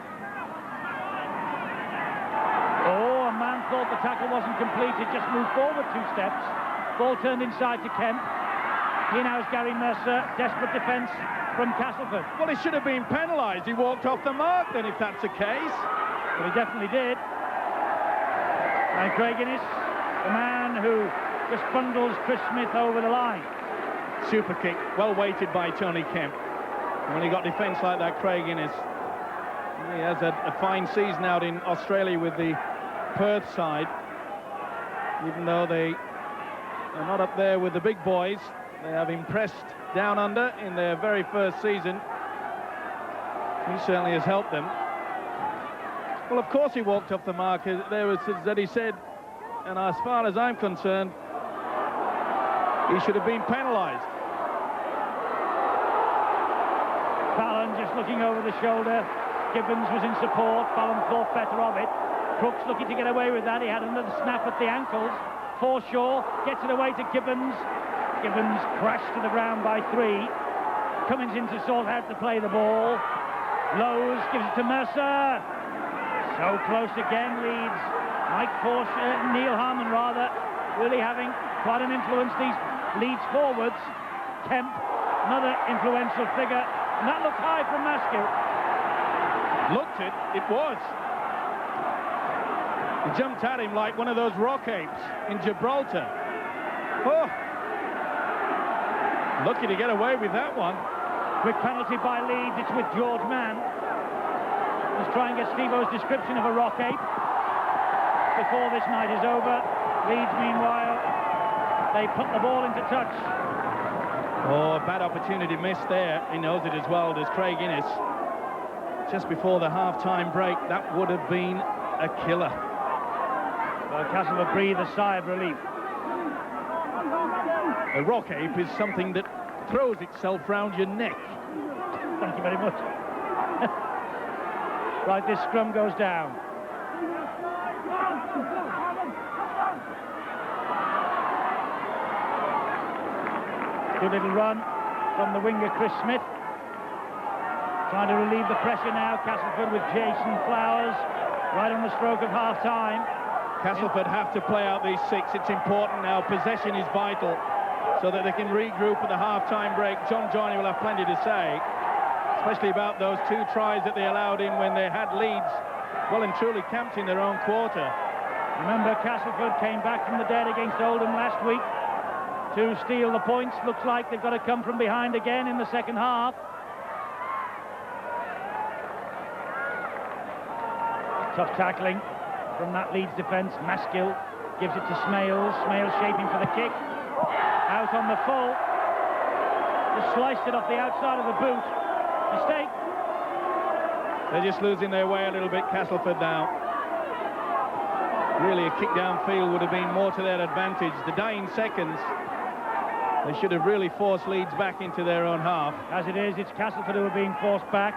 Oh, and Mann thought the tackle wasn't completed, just moved forward 2 steps. Ball turned inside to Kemp. Here now is Gary Mercer. Desperate defence from Castleford. Well, he should have been penalised. He walked off the mark then, if that's the case. But he definitely did. And Craig Innes, the man who just bundles Chris Smith over the line. Super kick, well weighted by Tony Kemp. And when he got defence like that, Craig Innes, he has a fine season out in Australia with the Perth side. Even though they are not up there with the big boys, they have impressed down under in their very first season. He certainly has helped them. Well, of course he walked off the mark. There was that he said, and as far as I'm concerned, he should have been penalised. Fallon just looking over the shoulder. Gibbons was in support. Fallon thought better of it. Crooks looking to get away with that. He had another snap at the ankles. Forshaw gets it away to Gibbons. Gibbons crashed to the ground by 3. Cummings in to sort out to play the ball. Lowe's gives it to Mercer. So close again, Leeds. Neil Harmon rather, really having quite an influence, these Leeds forwards. Kemp, another influential figure, and that looked high from Maskill. Looked it? It was. He jumped at him like one of those rock apes in Gibraltar. Oh! Lucky to get away with that one. Quick penalty by Leeds. It's with George Mann. Let's try and get Steve-O's description of a rock ape before this night is over. Leeds, meanwhile, they put the ball into touch. Oh, a bad opportunity missed there. He knows it as well, does Craig Innes. Just before the half-time break, that would have been a killer. Well, Castleford breathe a sigh of relief. A rock ape is something that throws itself round your neck. Thank you very much. Right, this scrum goes down. Good little run from the winger Chris Smith. Trying to relieve the pressure now. Castleford with Jason Flowers right on the stroke of half-time. Castleford have to play out these 6. It's important now. Possession is vital so that they can regroup at the half-time break. John Johnny will have plenty to say, especially about those 2 tries that they allowed in when they had Leeds well and truly camped in their own quarter. Remember, Castleford came back from the dead against Oldham last week to steal the points. Looks like they've got to come from behind again in the second half. Tough tackling from that Leeds defence. Maskill gives it to Smales. Smales shaping for the kick. Out on the full. Just sliced it off the outside of the boot. Mistake. They're just losing their way a little bit, Castleford now. Really, a kick downfield would have been more to their advantage. The dying seconds, they should have really forced Leeds back into their own half. As it is, it's Castleford who are being forced back.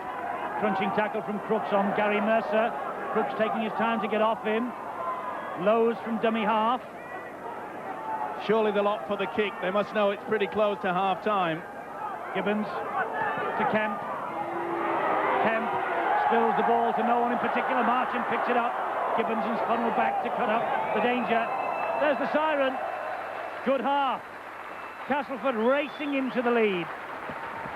Crunching tackle from Crooks on Gary Mercer. Crooks taking his time to get off him. Lowe's from dummy half. Surely the lot for the kick. They must know it's pretty close to half-time. Gibbons to Kemp. Kemp spills the ball to no one in particular. Marchant picks it up. Gibbons is funneled back to cut up the danger. There's the siren. Good half. Castleford racing into the lead,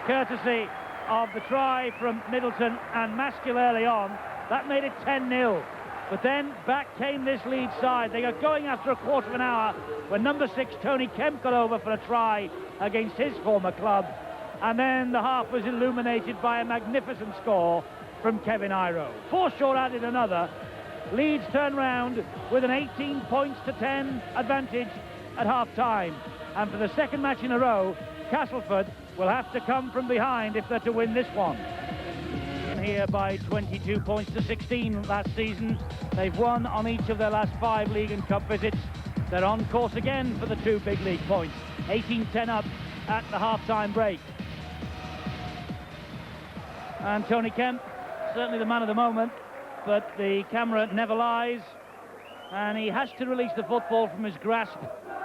courtesy of the try from Middleton and Maskell early on. That made it 10-0. But then back came this Leeds side. They got going after a quarter of an hour when number 6 Tony Kemp got over for a try against his former club. And then the half was illuminated by a magnificent score from Kevin Iro. Forshaw added another. Leeds turned round with an 18 points to 10 advantage at half-time. And for the second match in a row, Castleford will have to come from behind if they're to win this one. Here by 22 points to 16 last season. They've won on each of their last 5 league and cup visits. They're on course again for the 2 big league points. 18-10 up at the half-time break. And Tony Kemp, certainly the man of the moment, but the camera never lies. And he has to release the football from his grasp,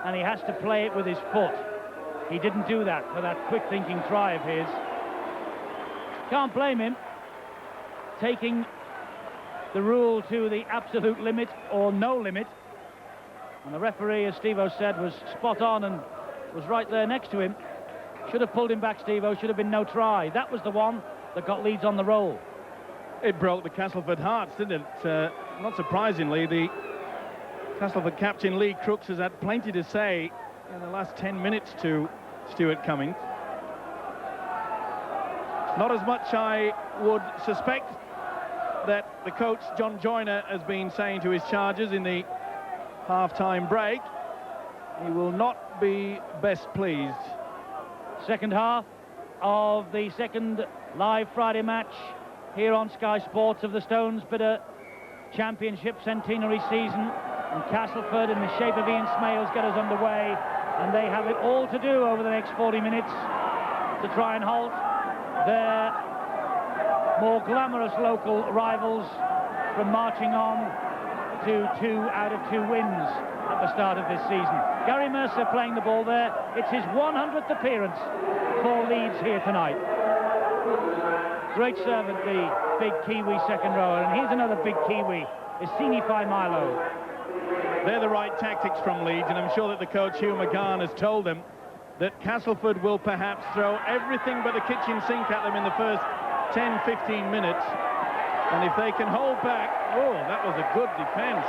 and he has to play it with his foot. He didn't do that for that quick-thinking try of his. Can't blame him. Taking the rule to the absolute limit or no limit. And the referee, as Steve-O said, was spot on and was right there next to him. Should have pulled him back, Steve-O. Should have been no try. That was the one that got Leeds on the roll. It broke the Castleford hearts, didn't it? Not surprisingly, the Castleford captain Lee Crooks has had plenty to say in the last 10 minutes to Stuart Cummings. Not as much I would suspect that the coach John Joyner has been saying to his chargers in the half-time break. He will not be best pleased. Second half of the second live Friday match here on Sky Sports of the Stones Bidder Championship centenary season. And Castleford, in the shape of Ian Smales, get us underway, and they have it all to do over the next 40 minutes to try and halt their more glamorous local rivals from marching on to 2 out of 2 wins at the start of this season. Gary Mercer playing the ball there. It's his 100th appearance for Leeds here tonight. Great servant, the big Kiwi second rower, and here's another big Kiwi, Isini Faimalo. They're the right tactics from Leeds, and I'm sure that the coach Hugh McGahn has told them that Castleford will perhaps throw everything but the kitchen sink at them in the first 10-15 minutes. And if they can hold back... Oh, that was a good defence.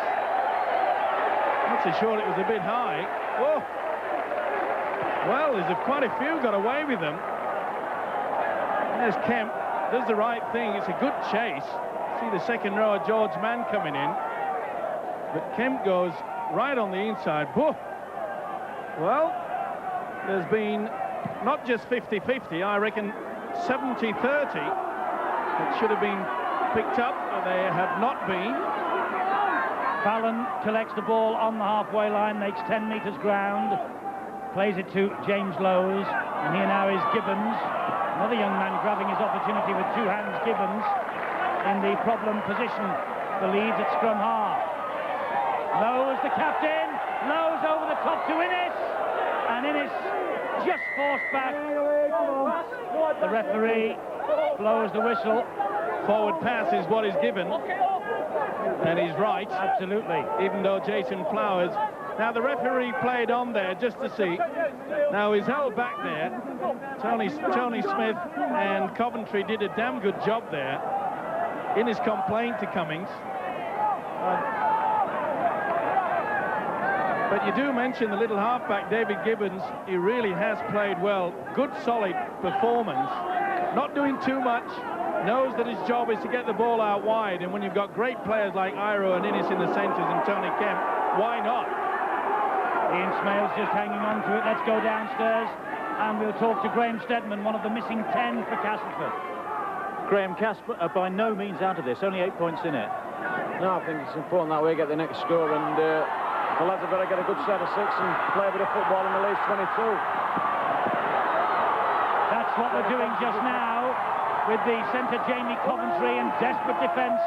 Not so sure it was a bit high. Oh! Well, there's quite a few got away with them. There's Kemp. Does the right thing. It's a good chase. See the second rower, George Mann, coming in. But Kemp goes right on the inside. Whoa. Well, there's been not just 50-50, I reckon 70-30. It should have been picked up, but they have not been. Fallon collects the ball on the halfway line, makes 10 metres ground, plays it to James Lowes, and here now is Gibbons. Another young man grabbing his opportunity with 2 hands. Gibbons in the problem position for Leeds at scrum half. Lowes, the captain. Lowes over the top to Innes, and Innes just forced back. The referee blows the whistle. Forward pass is what is given, and he's right. Absolutely. Even though Jason Flowers... Now the referee played on there just to see. Now he's held back there. Tony Smith and Coventry did a damn good job there in his complaint to Cummings. But you do mention the little halfback, David Gibbons. He really has played well. Good, solid performance. Not doing too much. Knows that his job is to get the ball out wide. And when you've got great players like Iro and Innes in the centres and Tony Kemp, why not? Ian Smales just hanging on to it. Let's go downstairs and we'll talk to Graham Stedman, one of the missing 10 for Castleford. Graham, Casper are by no means out of this, only 8 points in it. No, I think it's important that we get the next score, and the lads have got to get a good set of 6 and play a bit of football in the Leeds 22. That's what we're doing just now with the centre Jamie Coventry and desperate defence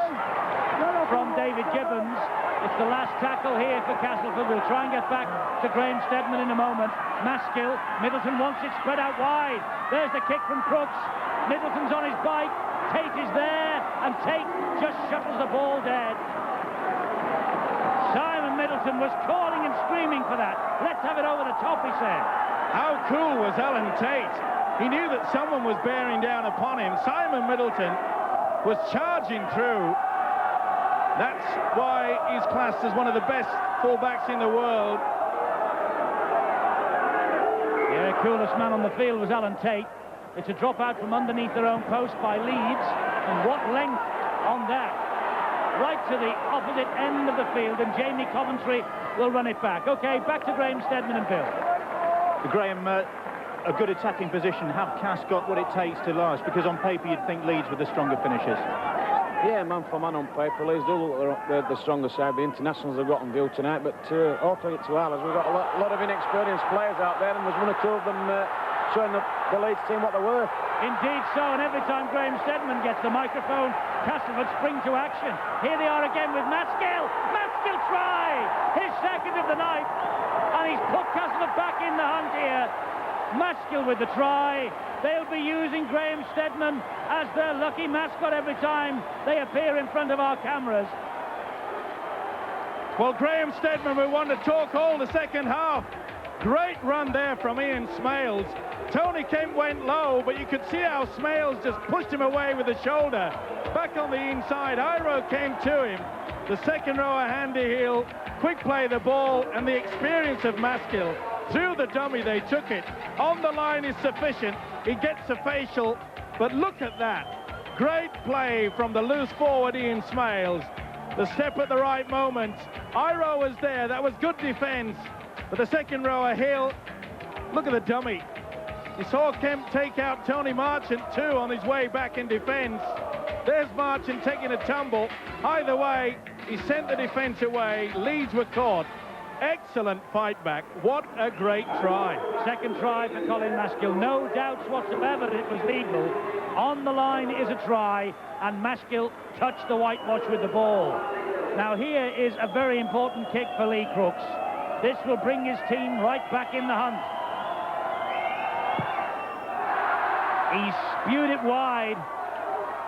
from David Gibbons. It's the last tackle here for Castleford. We'll try and get back to Graham Stedman in a moment. Maskell, Middleton wants it spread out wide. There's the kick from Crooks. Middleton's on his bike. Tate is there, and Tate just shuttles the ball dead. Simon Middleton was calling and screaming for that. Let's have it over the top, he said. How cool was Alan Tate? He knew that someone was bearing down upon him. Simon Middleton was charging through. That's why he's classed as one of the best fullbacks in the world. Yeah, coolest man on the field was Alan Tate. It's a drop out from underneath their own post by Leeds. And what length on that. Right to the opposite end of the field, and Jamie Coventry will run it back. OK, back to Graham Steadman and Bill. Graham, a good attacking position. Have Cass got what it takes to last? Because on paper you'd think Leeds were the stronger finishers. Yeah, man for man on paper, Leeds do look the stronger side. The internationals have got on view tonight, but all credit to ours. We've got a lot of inexperienced players out there, and there's one or two of them showing the Leeds team what they're worth. Indeed so, and every time Graham Steadman gets the microphone, Castleford spring to action. Here they are again with Maskell. Maskell try! His second of the night, and he's put Castleford back in the hunt here. Maskell with the try. They'll be using Graham Steadman as their lucky mascot every time they appear in front of our cameras. Well, Graham Steadman will want to talk all the second half. Great run there from Ian Smales. Tony Kemp went low, but you could see how Smales just pushed him away with the shoulder. Back on the inside, Iro came to him. The second rower handy heel, quick play the ball, and the experience of Maskell. Through the dummy, they took it. On the line is sufficient. He gets a facial, but look at that. Great play from the loose forward Ian Smales. The step at the right moment. Iro was there. That was good defence. But the second rower, Hill, look at the dummy. You saw Kemp take out Tony Marchant too on his way back in defence. There's Marchant taking a tumble. Either way, he sent the defence away. Leeds were caught. Excellent fight back. What a great try. Second try for Colin Maskell. No doubts whatsoever that it was legal. On the line is a try, and Maskell touched the whitewash with the ball. Now here is a very important kick for Lee Crooks. This will bring his team right back in the hunt. He spewed it wide.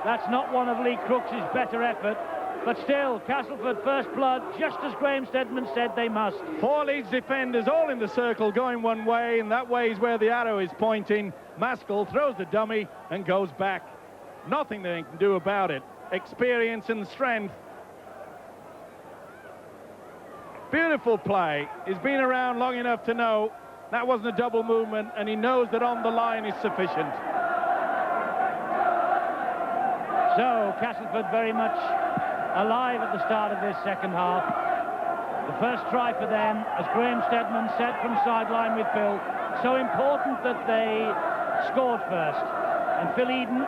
That's not one of Lee Crooks' better effort. But still, Castleford first blood, just as Graham Steadman said they must. 4 Leeds defenders all in the circle going one way, and that way is where the arrow is pointing. Maskell throws the dummy and goes back. Nothing they can do about it. Experience and strength. Beautiful play. He's been around long enough to know that wasn't a double movement, and he knows that on the line is sufficient. So, Castleford very much alive at the start of this second half. The first try for them, as Graham Steadman said from sideline with Phil, so important that they scored first. And Phil Eden,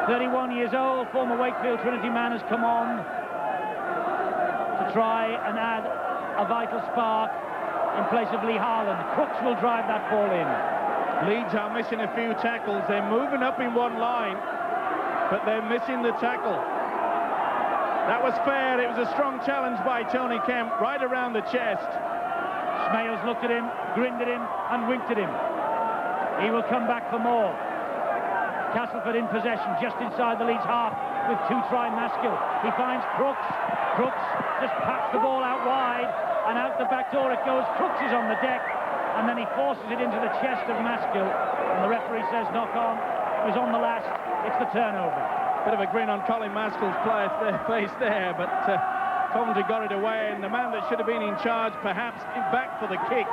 31 years old, former Wakefield Trinity man, has come on to try and add a vital spark in place of Lee Harland. Crooks will drive that ball in. Leeds are missing a few tackles. They're moving up in one line, but they're missing the tackle. That was fair. It was a strong challenge by Tony Kemp, right around the chest. Smales looked at him, grinned at him, and winked at him. He will come back for more. Castleford in possession, just inside the Leeds half, with 2-try Maskell. He finds Crooks. Crooks just pats the ball out wide, and out the back door it goes. Crooks is on the deck, and then he forces it into the chest of Maskell, and the referee says knock on. It was on the last. It's the turnover. Bit of a grin on Colin Maskell's face there, but Coventry got it away, and the man that should have been in charge, perhaps back for the kick,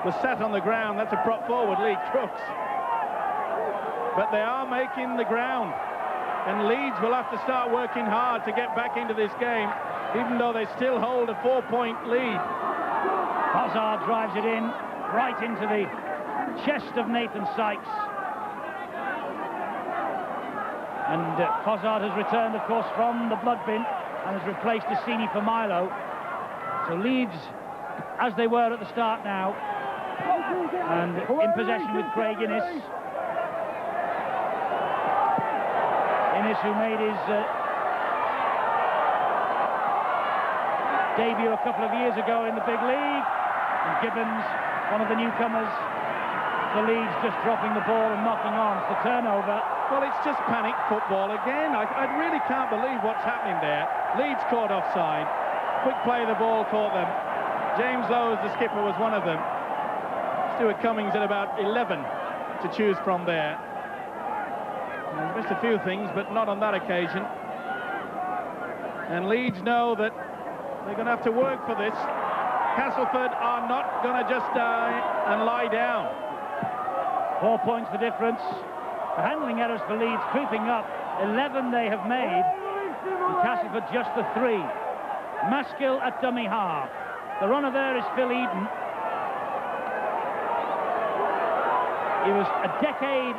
was sat on the ground. That's a prop forward, Lee Crooks. But they are making the ground, and Leeds will have to start working hard to get back into this game, even though they still hold a 4-point lead. Hazard drives it in, right into the chest of Nathan Sykes. And Fozzard has returned, of course, from the blood bin and has replaced Assini for Milo. So Leeds, as they were at the start now, and in possession with Craig Innes. Innes, who made his debut a couple of years ago in the big league. And Gibbons, one of the newcomers. The Leeds just dropping the ball and knocking on. It's the turnover. Well, it's just panic football again. I really can't believe what's happening there. Leeds caught offside. Quick play of the ball caught them. James Lowe, the skipper, was one of them. Stuart Cummings at about 11. to choose from there. He's missed a few things, but not on that occasion. And Leeds know that they're going to have to work for this. Castleford are not going to just die and lie down. 4 points the difference. The handling errors for Leeds creeping up. 11 they have made. And Castleford just the 3. Maskill at dummy half. The runner there is Phil Eden. He was a decade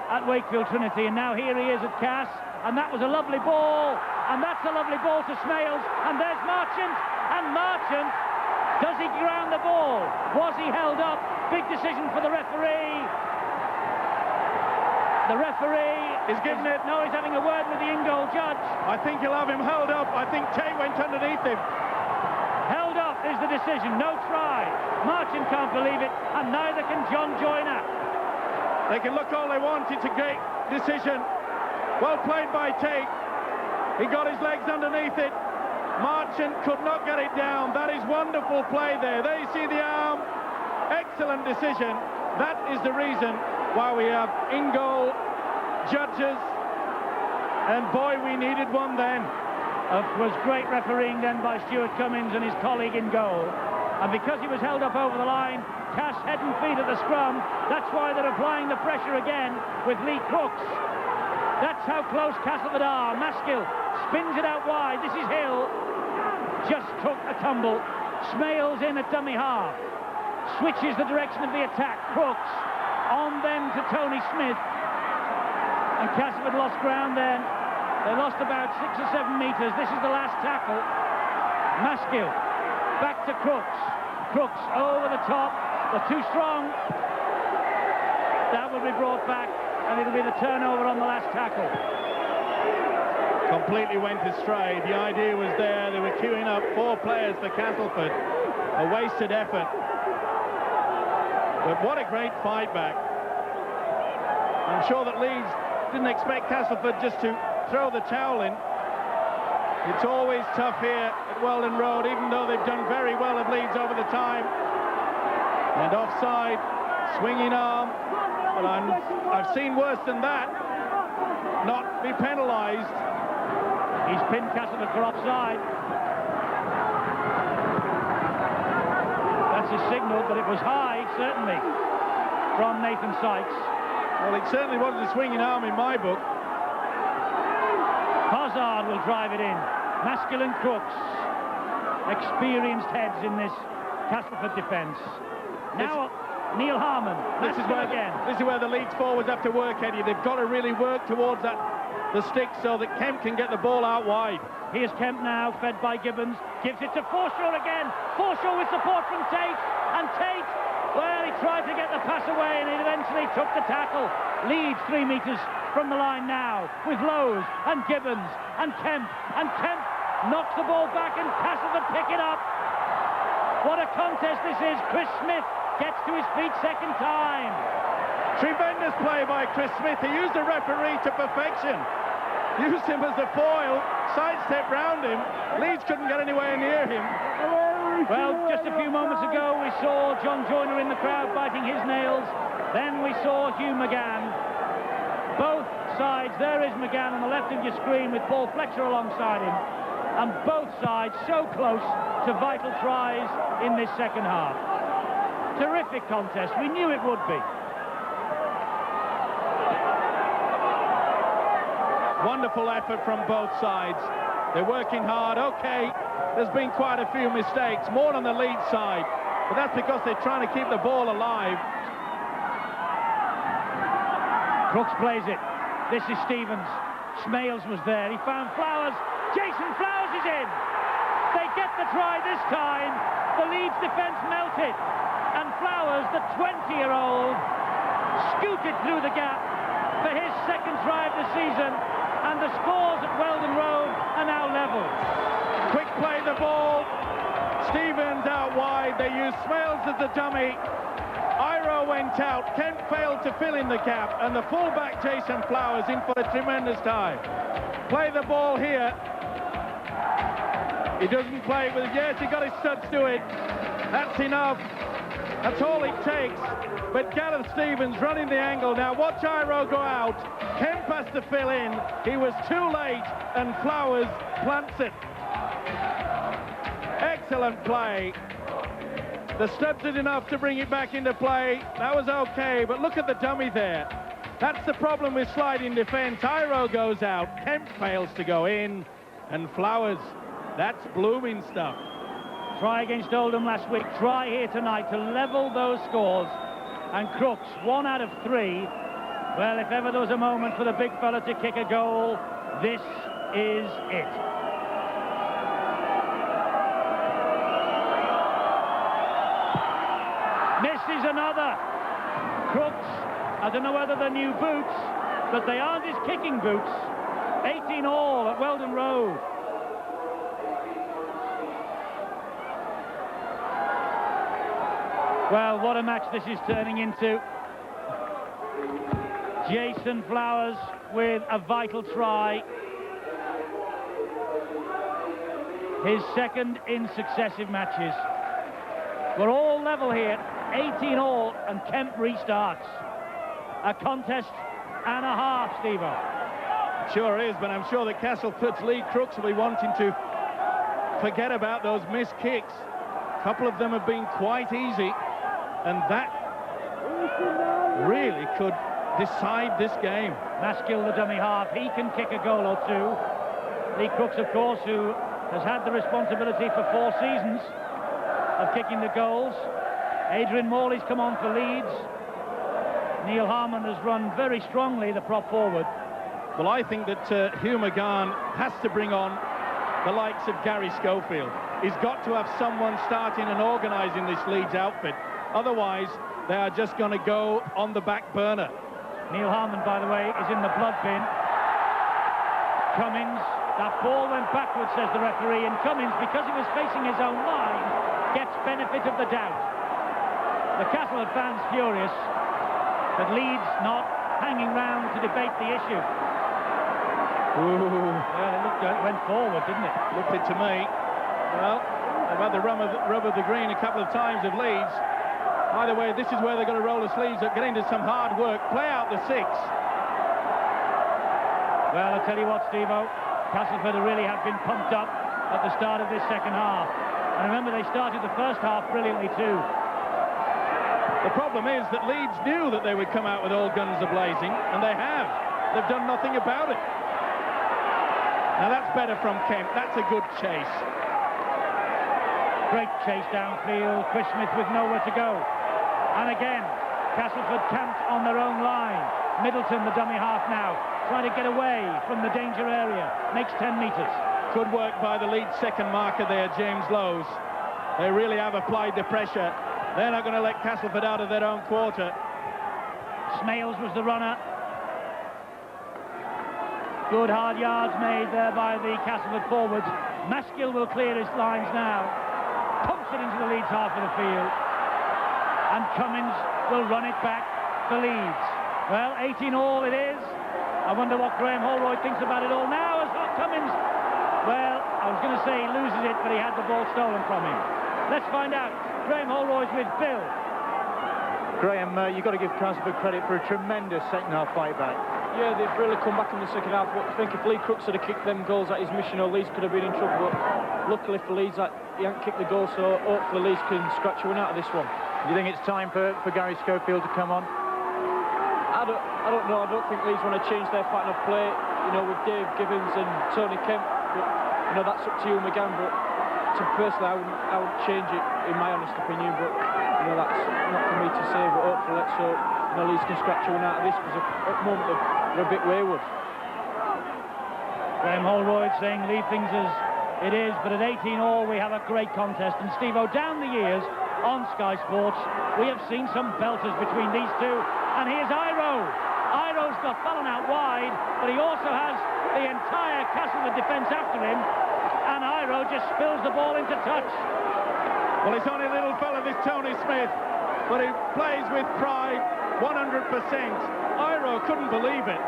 at Wakefield Trinity, and now here he is at Cass. And that was a lovely ball. And that's a lovely ball to Smales. And there's Marchant. And Marchant, does he ground the ball? Was he held up? Big decision for the referee. The referee is giving it. No, he's having a word with the in-goal judge. I think he'll have him held up. I think Tate went underneath him. Held up is the decision. No try. Marchant can't believe it, and neither can John Joyner. They can look all they want. It's a great decision. Well played by Tate. He got his legs underneath it. Marchant could not get it down. That is wonderful play there. There you see the arm. Excellent decision. That is the reason why we have in-goal judges. And boy, we needed one then. It was great refereeing then by Stuart Cummins and his colleague in goal. And because he was held up over the line, Cass head and feet at the scrum. That's why they're applying the pressure again with Lee Crooks. That's how close Castleford are. Maskill spins it out wide. This is Hill. Just took a tumble. Smales in at dummy half. Switches the direction of the attack. Crooks on then to Tony Smith. And Castleford lost ground then. They lost about 6 or 7 metres. This is the last tackle. Maskill back to Crooks. Crooks over the top. They're too strong. That will be brought back, and it'll be the turnover on the last tackle. Completely went astray. The idea was there. They were queuing up 4 players for Castleford. A wasted effort. But what a great fight back. I'm sure that Leeds didn't expect Castleford just to throw the towel in. It's always tough here at Weldon Road, even though they've done very well at Leeds over the time. And offside, swinging arm. But I've seen worse than that. Not be penalised. He's pinned Castleford for offside. That's his signal, but it was high, certainly, from Nathan Sykes. Well, it certainly wasn't a swinging arm in my book. Hazard will drive it in. Maskill and Crooks, experienced heads in this Castleford defence. Now Neil Harmon. This is where the Leeds forwards have to work, Eddie. They've got to really work towards the stick so that Kemp can get the ball out wide. Here's Kemp now, fed by Gibbons. Gives it to Forshaw again. Forshaw with support from Tate. And Tate, well, he tried to get the pass away and he eventually took the tackle. Leeds 3 metres from the line now with Lowe's and Gibbons and Kemp. And Kemp knocks the ball back and Castleford pick it up. What a contest this is. Chris Smith gets to his feet second time. Tremendous play by Chris Smith. He used the referee to perfection. Used him as a foil, sidestep round him. Leeds couldn't get anywhere near him. Well, just a few moments ago we saw John Joyner in the crowd biting his nails. Then we saw Hugh McGann. Both sides, there is McGann on the left of your screen with Paul Fletcher alongside him. And both sides so close to vital tries in this second half. Terrific contest. We knew it would be. Wonderful effort from both sides. They're working hard. Okay, there's been quite a few mistakes, more on the Leeds side, but that's because they're trying to keep the ball alive. Crooks plays it. This is Stevens. Smales was there. He found Flowers. Jason Flowers is in. They get the try this time. The Leeds defence melted. And Flowers, the 20-year-old, scooted through the gap for his second try of the season. And the scores at Weldon Road are now level. Quick play the ball. Stevens out wide. They used Smales as the dummy. Iro went out. Kent failed to fill in the gap. And the fullback, Jason Flowers, in for a tremendous time. Play the ball here. He doesn't play with it. Yes, he got his studs to it. That's enough. That's all it takes. But Gareth Stevens running the angle. Now watch Iro go out. Kemp has to fill in. He was too late, and Flowers plants it. Excellent play. The studs did enough to bring it back into play. That was okay, but look at the dummy there. That's the problem with sliding defence. Iro goes out, Kemp fails to go in, and Flowers, that's blooming stuff. Try against Oldham last week, try here tonight to level those scores. And Crooks, 1 out of 3. Well, if ever there was a moment for the big fella to kick a goal, this is it. Misses another. Crooks, I don't know whether they're new boots, but they aren't his kicking boots. 18 all at Weldon Road. Well, what a match this is turning into. Jason Flowers with a vital try. His second in successive matches. We're all level here, 18 all, and Kemp restarts. A contest and a half, Steve-O. Sure is, but I'm sure that Castleford's lead Crooks will be wanting to forget about those missed kicks. A couple of them have been quite easy, and that really could decide this game. Maskill, the dummy half, he can kick a goal or two. Lee Crooks, of course, who has had the responsibility for 4 seasons of kicking the goals. Adrian Morley's come on for Leeds. Neil Harmon has run very strongly, the prop forward. Well, I think that Hugh McGahn has to bring on the likes of Gary Schofield. He's got to have someone starting and organising this Leeds outfit. Otherwise, they are just going to go on the back burner. Neil Harmon, by the way, is in the blood bin. Cummins, that ball went backwards, says the referee, and Cummins, because he was facing his own line, gets benefit of the doubt. The Castleford fans furious, but Leeds not hanging round to debate the issue. Ooh. Well, it went forward, didn't it? Looked it to me. Well, they've had the rub of the green a couple of times of Leeds. Either way, this is where they're going to roll the sleeves up, get into some hard work, play out the 6. Well, I'll tell you what, Steve-O, Castleford really have been pumped up at the start of this second half. And remember, they started the first half brilliantly too. The problem is that Leeds knew that they would come out with all guns a-blazing, and they have. They've done nothing about it. Now that's better from Kemp. That's a good chase. Great chase downfield. Chris Smith with nowhere to go. And again, Castleford camped on their own line. Middleton, the dummy half now, trying to get away from the danger area. Makes 10 metres. Good work by the Leeds second marker there, James Lowes. They really have applied the pressure. They're not going to let Castleford out of their own quarter. Smales was the runner. Good hard yards made there by the Castleford forwards. Maskill will clear his lines now. Pumps it into the Leeds half of the field. And Cummins will run it back for Leeds. Well, 18 all it is. I wonder what Graham Holroyd thinks about it all now as Cummins, well, I was going to say he loses it, but he had the ball stolen from him. Let's find out. Graham Holroyd's with Bill. Graham, you've got to give Castleford credit for a tremendous second half fight back. Yeah, they've really come back in the second half, but I think if Lee Crooks had kicked them goals at his mission, Leeds could have been in trouble. But luckily for Leeds, he hadn't kicked the goal, so hopefully Leeds can scratch a win out of this one. Do you think it's time for Gary Schofield to come on? I don't know. I don't think Leeds want to change their pattern of play, you know, with Dave Gibbons and Tony Kemp. But, you know, that's up to you, McGann. But personally, I wouldn't change it, in my honest opinion. But, you know, that's not for me to say. But hopefully, let's hope, you know, Leeds can scratch a win out of this, because at the moment they're a bit wayward. Graham Holroyd saying leave things as it is, but at 18 all we have a great contest. And Steve-O, down the years on Sky Sports, we have seen some belters between these two. And here's Iro. Iro's got fallen out wide, but he also has the entire Castleford defence after him. And Iro just spills the ball into touch. Well, it's only a little fella, this Tony Smith, but he plays with pride, 100%. Iro couldn't believe it,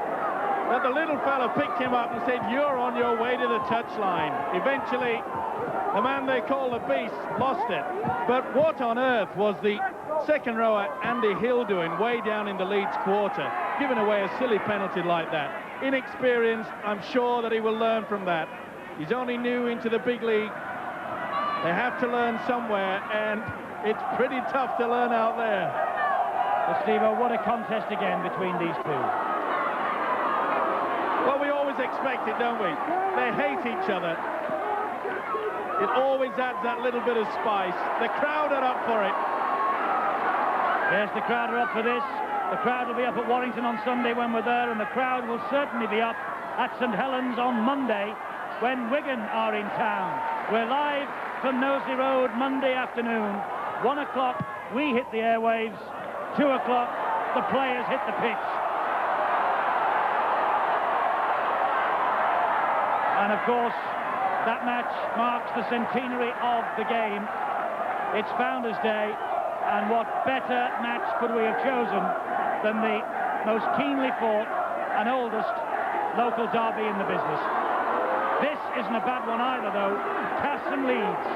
that the little fella picked him up and said, you're on your way to the touchline. Eventually, the man they call the Beast lost it. But what on earth was the second rower Andy Hill doing way down in the Leeds quarter, giving away a silly penalty like that? Inexperienced, I'm sure that he will learn from that. He's only new into the big league. They have to learn somewhere, and it's pretty tough to learn out there. But Steve-O, what a contest again between these two. Well, we always expect it, don't we? They hate each other. It always adds that little bit of spice. The crowd are up for it. Yes, the crowd are up for this. The crowd will be up at Warrington on Sunday when we're there, and the crowd will certainly be up at St Helens on Monday when Wigan are in town. We're live from Knowsley Road Monday afternoon. 1 o'clock, we hit the airwaves. 2 o'clock, the players hit the pitch. And of course, that match marks the centenary of the game. It's Founders' Day, and what better match could we have chosen than the most keenly fought and oldest local derby in the business. This isn't a bad one either, though. Cass and Leeds,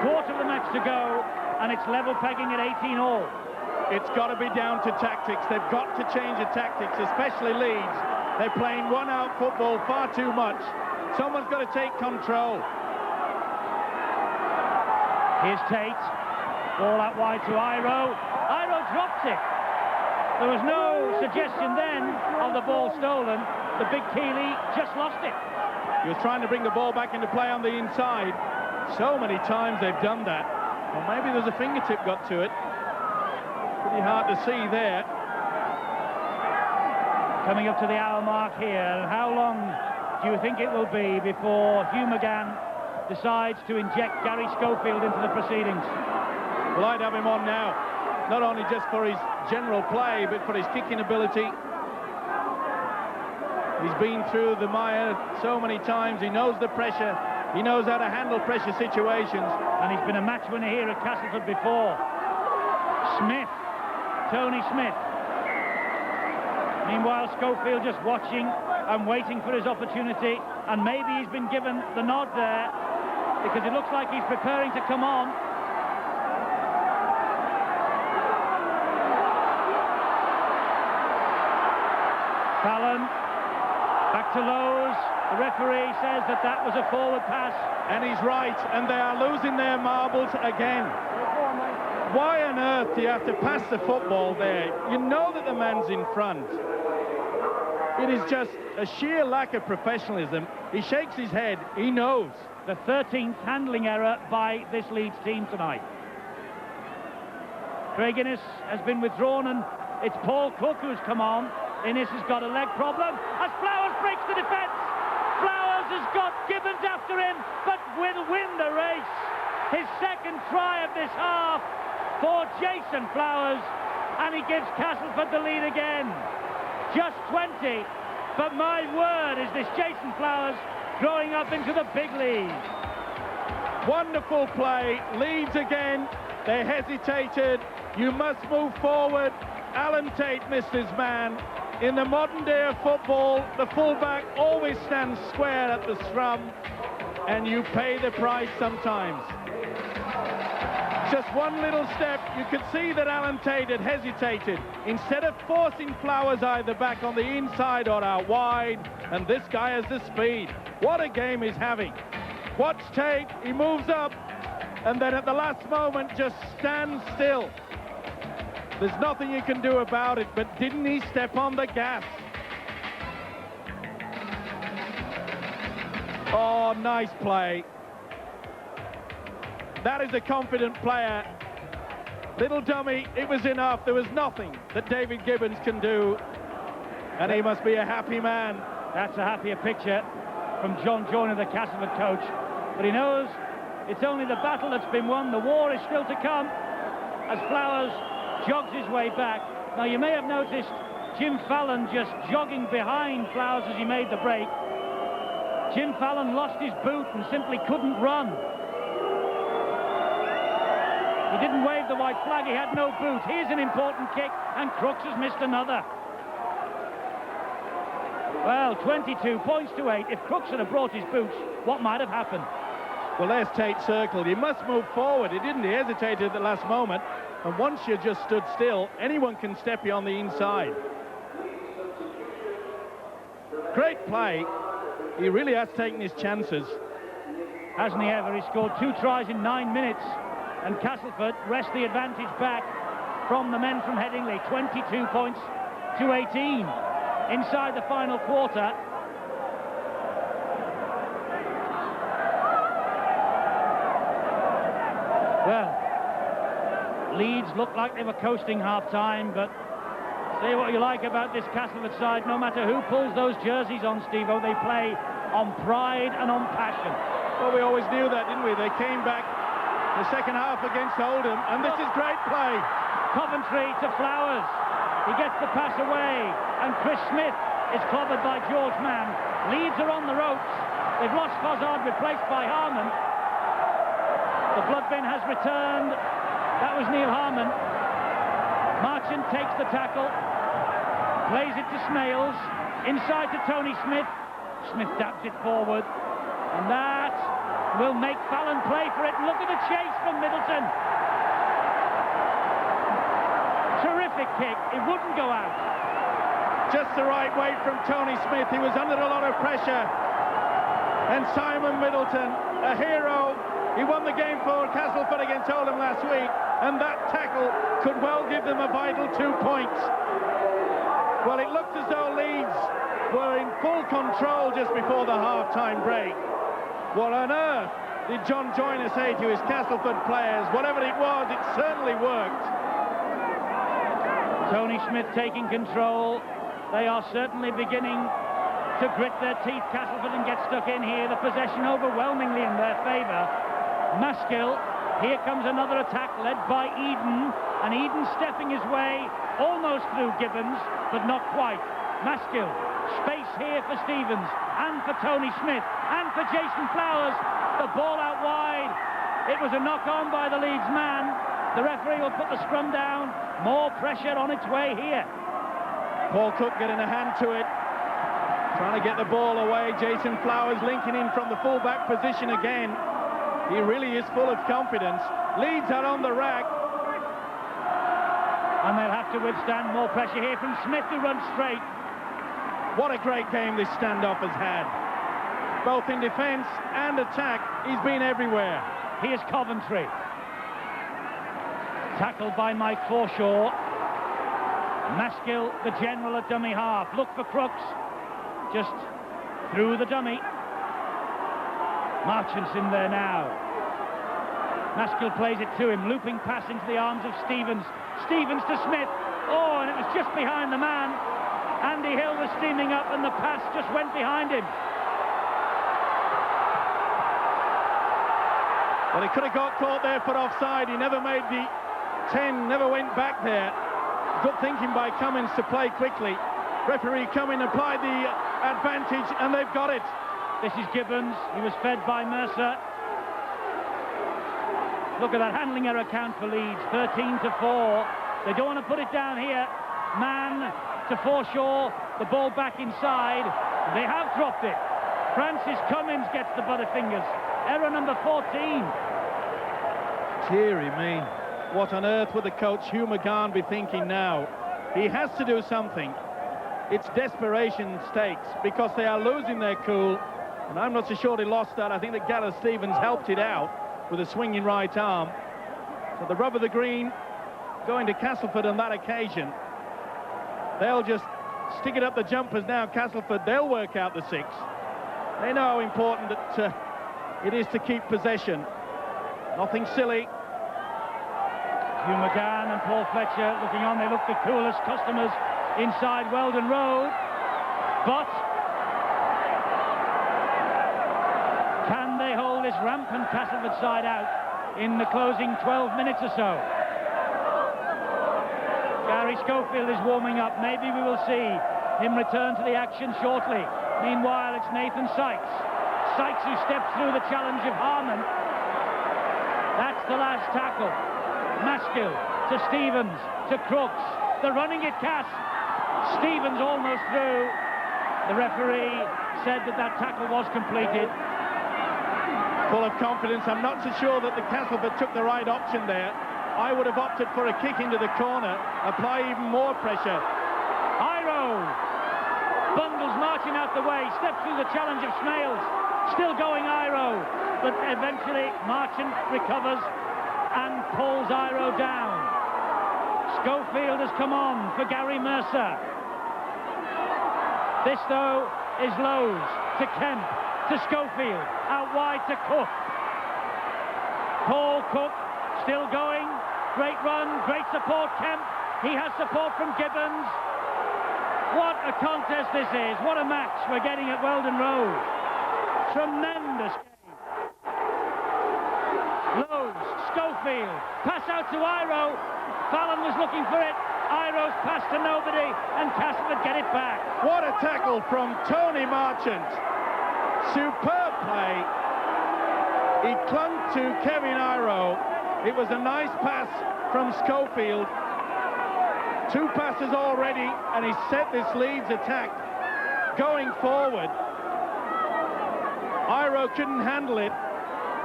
quarter of the match to go, and it's level pegging at 18 all. It's got to be down to tactics. They've got to change the tactics, especially Leeds. They're playing one-out football far too much. Someone's got to take control. Here's Tate. Ball out wide to Iro. Iro drops it. There was no suggestion then of the ball stolen. The big Keeley just lost it. He was trying to bring the ball back into play on the inside. So many times they've done that. Well, maybe there's a fingertip got to it. Pretty hard to see there. Coming up to the hour mark here, and how long do you think it will be before Hugh McGann decides to inject Gary Schofield into the proceedings? Well, I'd have him on now, not only just for his general play, but for his kicking ability. He's been through the mire so many times. He knows the pressure. He knows how to handle pressure situations. And he's been a match winner here at Castleford before. Smith, Tony Smith. Meanwhile, Schofield just watching and waiting for his opportunity, and maybe he's been given the nod there because it looks like he's preparing to come on. Fallon, back to Lowe's. The referee says that that was a forward pass. And he's right, and they are losing their marbles again. Why on earth do you have to pass the football there? You know that the man's in front. It is just a sheer lack of professionalism. He shakes his head, he knows. The 13th handling error by this Leeds team tonight. Craig Innes has been withdrawn, and it's Paul Cook who's come on. Innes has got a leg problem as Flowers breaks the defence. Flowers has got Gibbons after him, but will win the race. His second try of this half for Jason Flowers, and he gives Castleford the lead again. Just 20, but my word, is this Jason Flowers growing up into the big league. Wonderful play. Leeds again. They hesitated. You must move forward. Alan Tate missed his man. In the modern day of football, the fullback always stands square at the scrum, and you pay the price sometimes. Just one little step, you could see that Alan Tate had hesitated. Instead of forcing Flowers either back on the inside or out wide, and this guy has the speed. What a game he's having. Watch Tate, he moves up, and then at the last moment just stands still. There's nothing you can do about it, but didn't he step on the gas? Oh, nice play. That is a confident player. Little dummy, it was enough. There was nothing that David Gibbons can do, and he must be a happy man. That's a happier picture from John Joyner, the Castleford coach. But he knows it's only the battle that's been won. The war is still to come as Flowers jogs his way back. Now, you may have noticed Jim Fallon just jogging behind Flowers as he made the break. Jim Fallon lost his boot and simply couldn't run. He didn't wave the white flag, he had no boot. Here's an important kick, and Crooks has missed another. Well, 22 points to 8. If Crooks had brought his boots, what might have happened? Well, there's Tate circled. He must move forward. He didn't. He hesitated at the last moment. And once you just stood still, anyone can step you on the inside. Great play. He really has taken his chances. Hasn't he ever? He scored 2 tries in 9 minutes. And Castleford wrest the advantage back from the men from Headingley. 22 points to 18 inside the final quarter. Well, Leeds looked like they were coasting half-time, but say what you like about this Castleford side, no matter who pulls those jerseys on, Steve-O, they play on pride and on passion. Well, we always knew that, didn't we? They came back the second half against Oldham, and this is great play. Coventry to Flowers. He gets the pass away, and Chris Smith is clobbered by George Mann. Leeds are on the ropes. They've lost Fozzard, replaced by Harmon. The blood bin has returned. That was Neil Harmon. Marchant takes the tackle, plays it to Smales, inside to Tony Smith. Smith dabs it forward, and that will make Fallon play for it. Look at the chase from Middleton. Terrific kick. It wouldn't go out. Just the right weight from Tony Smith. He was under a lot of pressure. And Simon Middleton, a hero. He won the game for Castleford against Oldham last week, and that tackle could well give them a vital 2 points. Well, it looked as though Leeds were in full control just before the half-time break. What on earth did John Joyner say to his Castleford players? Whatever it was, it certainly worked. Tony Smith taking control. They are certainly beginning to grit their teeth, Castleford, and get stuck in here. The possession overwhelmingly in their favour. Maskill, here comes another attack led by Eden, and Eden stepping his way almost through Gibbons, but not quite. Maskill, space here for Stevens, and for Tony Smith, and for Jason Flowers. The ball out wide. It was a knock-on by the Leeds man. The referee will put the scrum down. More pressure on its way here. Paul Cook getting a hand to it, trying to get the ball away. Jason Flowers linking in from the full-back position again. He really is full of confidence. Leeds are on the rack. And they'll have to withstand more pressure here from Smith, who runs straight. What a great game this standoff has had. Both in defence and attack, he's been everywhere. Here's Coventry. Tackled by Mike Forshaw. Maskill, the general at dummy half. Look for Crooks. Just through the dummy. Marchant's in there now. Maskill plays it to him. Looping pass into the arms of Stevens. Stevens to Smith. Oh, and it was just behind the man. Andy Hill was steaming up, and the pass just went behind him. Well, he could have got caught there for offside. He never made the 10, never went back there. Good thinking by Cummins to play quickly. Referee Cummins applied the advantage, and they've got it. This is Gibbons. He was fed by Mercer. Look at that handling error count for Leeds. 13-4. They don't want to put it down here. Mann to Forshaw. The ball back inside. They have dropped it. Francis Cummins gets the butterfingers. Error number 14. Deary me. What on earth would the coach Hugh McGahn be thinking now? He has to do something. It's desperation stakes because they are losing their cool. And I'm not so sure they lost that. I think that Gareth Stevens helped it out with a swinging right arm. So the rub of the green going to Castleford on that occasion. They'll just stick it up the jumpers now, Castleford. They'll work out the 6. They know how important that it is to keep possession. Nothing silly. Hugh McGann and Paul Fletcher looking on. They look the coolest customers inside Weldon Road. But can they hold this rampant Castleford side out in the closing 12 minutes or so? Gary Schofield is warming up. Maybe we will see him return to the action shortly. Meanwhile, it's Nathan Sykes. Sykes who steps through the challenge of Harmon. That's the last tackle. Maskill to Stevens, to Crooks. They're running it, Cass. Stevens almost through. The referee said that that tackle was completed. full of confidence. I'm not so sure that the Castleford took the right option there. I would have opted for a kick into the corner, apply even more pressure. Iro bundles Marchant out the way, steps through the challenge of Smales. Still going Iro, but eventually Marchant recovers and pulls Iro down. Schofield has come on for Gary Mercer. This, though, is Lowe's to Kemp, to Schofield, out wide to Cook. Paul Cook still going. Great run, great support, Kemp. He has support from Gibbons. What a contest this is. What a match we're getting at Weldon Road. Tremendous game. Lowe's, Schofield, pass out to Iro. Fallon was looking for it. Iro's pass to nobody, and Castleford get it back. What a tackle from Tony Marchant. Superb play. He clung to Kevin Iro. It was a nice pass from Schofield. 2 passes already, and he set this Leeds attack going forward. Iro couldn't handle it,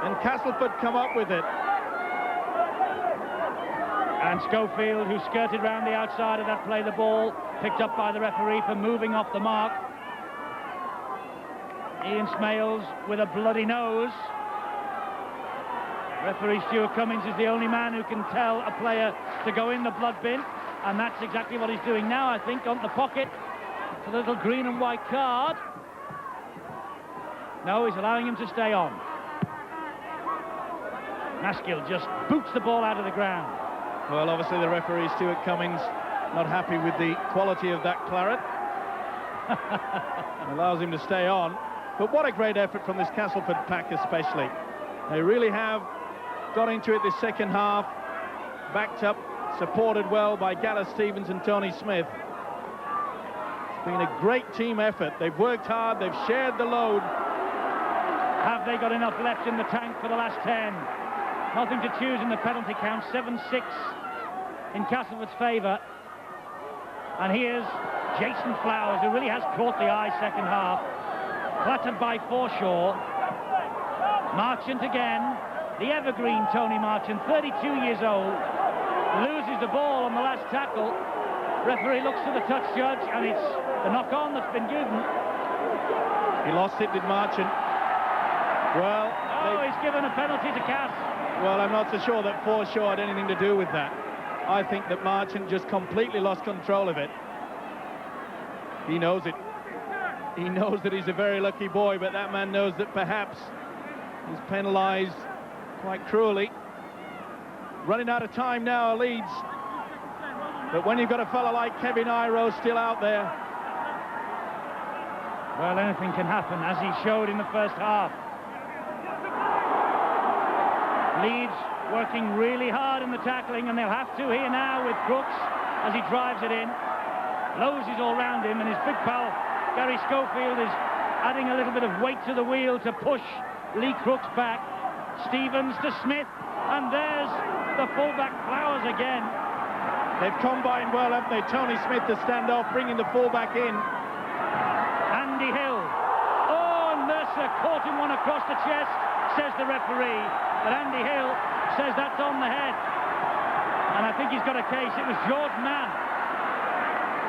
and Castleford come up with it. And Schofield, who skirted round the outside of that play, the ball picked up by the referee for moving off the mark. Ian Smales with a bloody nose. Referee Stuart Cummings is the only man who can tell a player to go in the blood bin, and that's exactly what he's doing now, I think, on the pocket. It's a little green and white card. No, he's allowing him to stay on. Maskill just boots the ball out of the ground. Well, obviously the referee, Stuart Cummings, not happy with the quality of that claret. Allows him to stay on. But what a great effort from this Castleford pack especially. They really have got into it this second half, backed up, supported well by Gareth Stevens and Tony Smith. It's been a great team effort. They've worked hard, they've shared the load. Have they got enough left in the tank for the last 10? Nothing to choose in the penalty count, 7-6 in Castleford's favour. And here's Jason Flowers, who really has caught the eye second half. Clattered by Forshaw. Marchant again, the evergreen Tony Marchant, 32 years old, loses the ball on the last tackle. Referee looks to the touch judge, and it's the knock-on that's been given. He lost it, did Marchant? Well, he's given a penalty to Cass. Well, I'm not so sure that Forshaw had anything to do with that. I think that Marchant just completely lost control of it. He knows it. He knows that he's a very lucky boy, but that man knows that perhaps he's penalised quite cruelly. Running out of time now, Leeds. But when you've got a fella like Kevin Iro still out there, well, anything can happen, as he showed in the first half. Leeds working really hard in the tackling, and they'll have to here now with Crooks as he drives it in. Lowe's is all round him, and his big pal Gary Schofield is adding a little bit of weight to the wheel to push Lee Crooks back. Stevens to Smith, and there's the fullback Flowers again. They've combined well, haven't they? Tony Smith to stand off, bringing the fullback in. Andy Hill. Oh, Mercer caught him one across the chest, says the referee. But Andy Hill says that's on the head. And I think he's got a case. It was George Mann.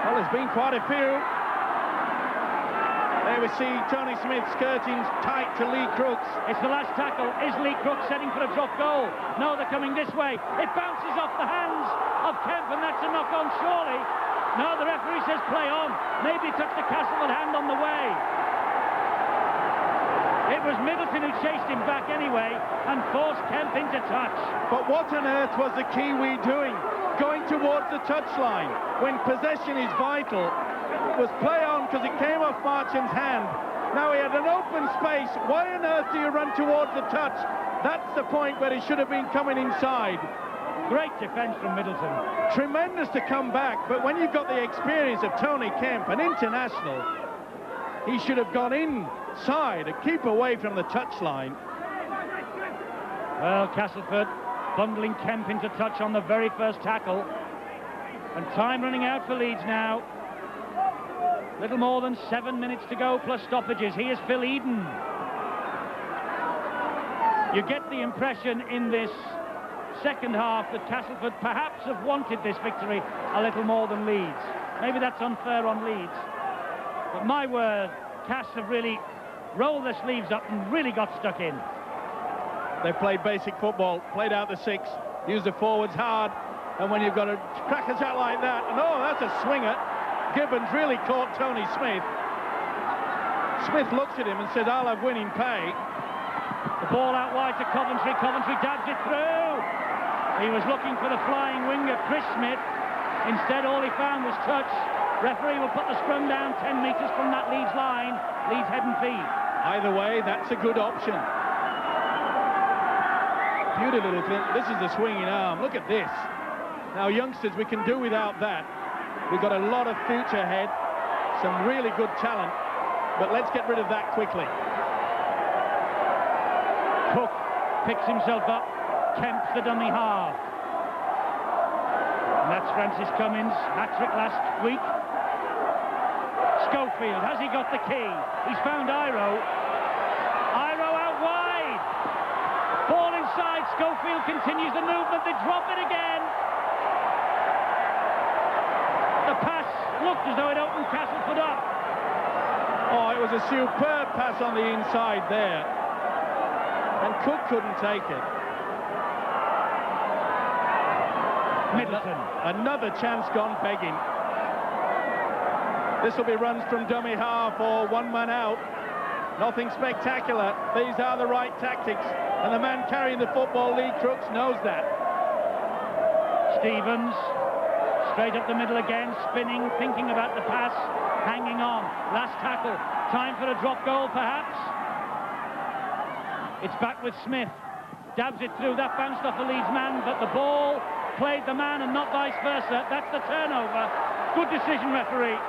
Well, there's been quite a few. There we see Tony Smith skirting tight to Lee Crooks. It's the last tackle. Is Lee Crooks setting for a drop goal? No, they're coming this way. It bounces off the hands of Kemp, and that's a knock-on, surely. No, the referee says play on. Maybe he touched the Castleford hand on the way. It was Middleton who chased him back anyway and forced Kemp into touch. But what on earth was the Kiwi doing? Going towards the touchline when possession is vital. It was play on because it came off Marchant's hand. Now he had an open space. Why on earth do you run towards the touch? That's the point where he should have been coming inside. Great defence from Middleton. Tremendous to come back, but when you've got the experience of Tony Kemp, an international, he should have gone inside to keep away from the touchline. Well, Castleford bundling Kemp into touch on the very first tackle. And time running out for Leeds now. Little more than 7 minutes to go plus stoppages. Here's Phil Eden. You get the impression in this second half that Castleford perhaps have wanted this victory a little more than Leeds. Maybe that's unfair on Leeds. But my word, Cass have really rolled their sleeves up and really got stuck in. They played basic football, played out the six, used the forwards hard, and when you've got a cracker shot like that, and oh, that's a swinger. Gibbons really caught Tony Smith. Smith looks at him and says, I'll have winning pay. The ball out wide to Coventry. Coventry dabs it through. He was looking for the flying winger, Chris Smith. Instead, all he found was touch. Referee will put the scrum down 10 metres from that Leeds line. Leeds head and feet. Either way, that's a good option. Beautiful little thing. This is the swinging arm. Look at this. Now, youngsters, we can do without that. We've got a lot of future ahead. Some really good talent. But let's get rid of that quickly. Cook picks himself up. Kemp's the dummy half. And that's Francis Cummins, hat-trick last week. Schofield, has he got the key? He's found Iro. Iro out wide. Ball inside. Schofield continues the movement. They drop it again. The pass looked as though it opened Castleford up. Oh, it was a superb pass on the inside there. And Cook couldn't take it. Middleton. Another chance gone begging. This will be runs from dummy half or one man out. Nothing spectacular. These are the right tactics. And the man carrying the football, Lee Crooks, knows that. Stevens, straight up the middle again, spinning, thinking about the pass, hanging on. Last tackle. Time for a drop goal, perhaps. It's back with Smith. Dabs it through. That bounced off a Leeds man, but the ball played the man and not vice versa. That's the turnover. Good decision, referee.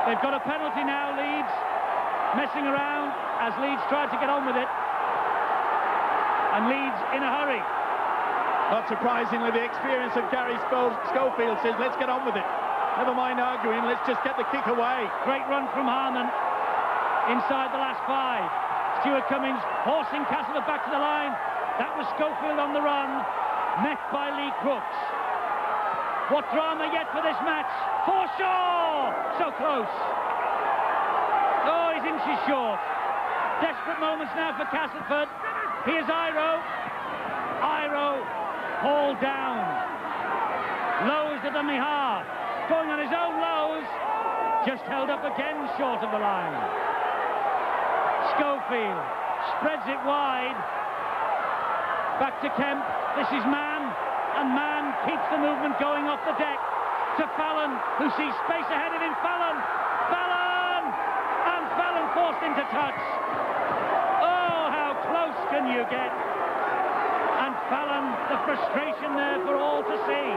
They've got a penalty now, Leeds. Messing around as Leeds tried to get on with it. And Leeds in a hurry. Not surprisingly, the experience of Gary Schofield says, let's get on with it. Never mind arguing, let's just get the kick away. Great run from Harman inside the last 5. Stuart Cummins horsing Castleford back to the line. That was Schofield on the run, met by Lee Crooks. What drama yet for this match? Forshaw! So close. Oh, he's inches short. Desperate moments now for Castleford. Here's Iro. Iro hauled down. Lowe's the dummy half. Going on his own Lowe's. Just held up again short of the line. Schofield spreads it wide. Back to Kemp. This is Mann. And Mann keeps the movement going off the deck to Fallon, who sees space ahead of him. Fallon! Fallon! And Fallon forced into touch. Oh, how close can you get? And Fallon, the frustration there for all to see.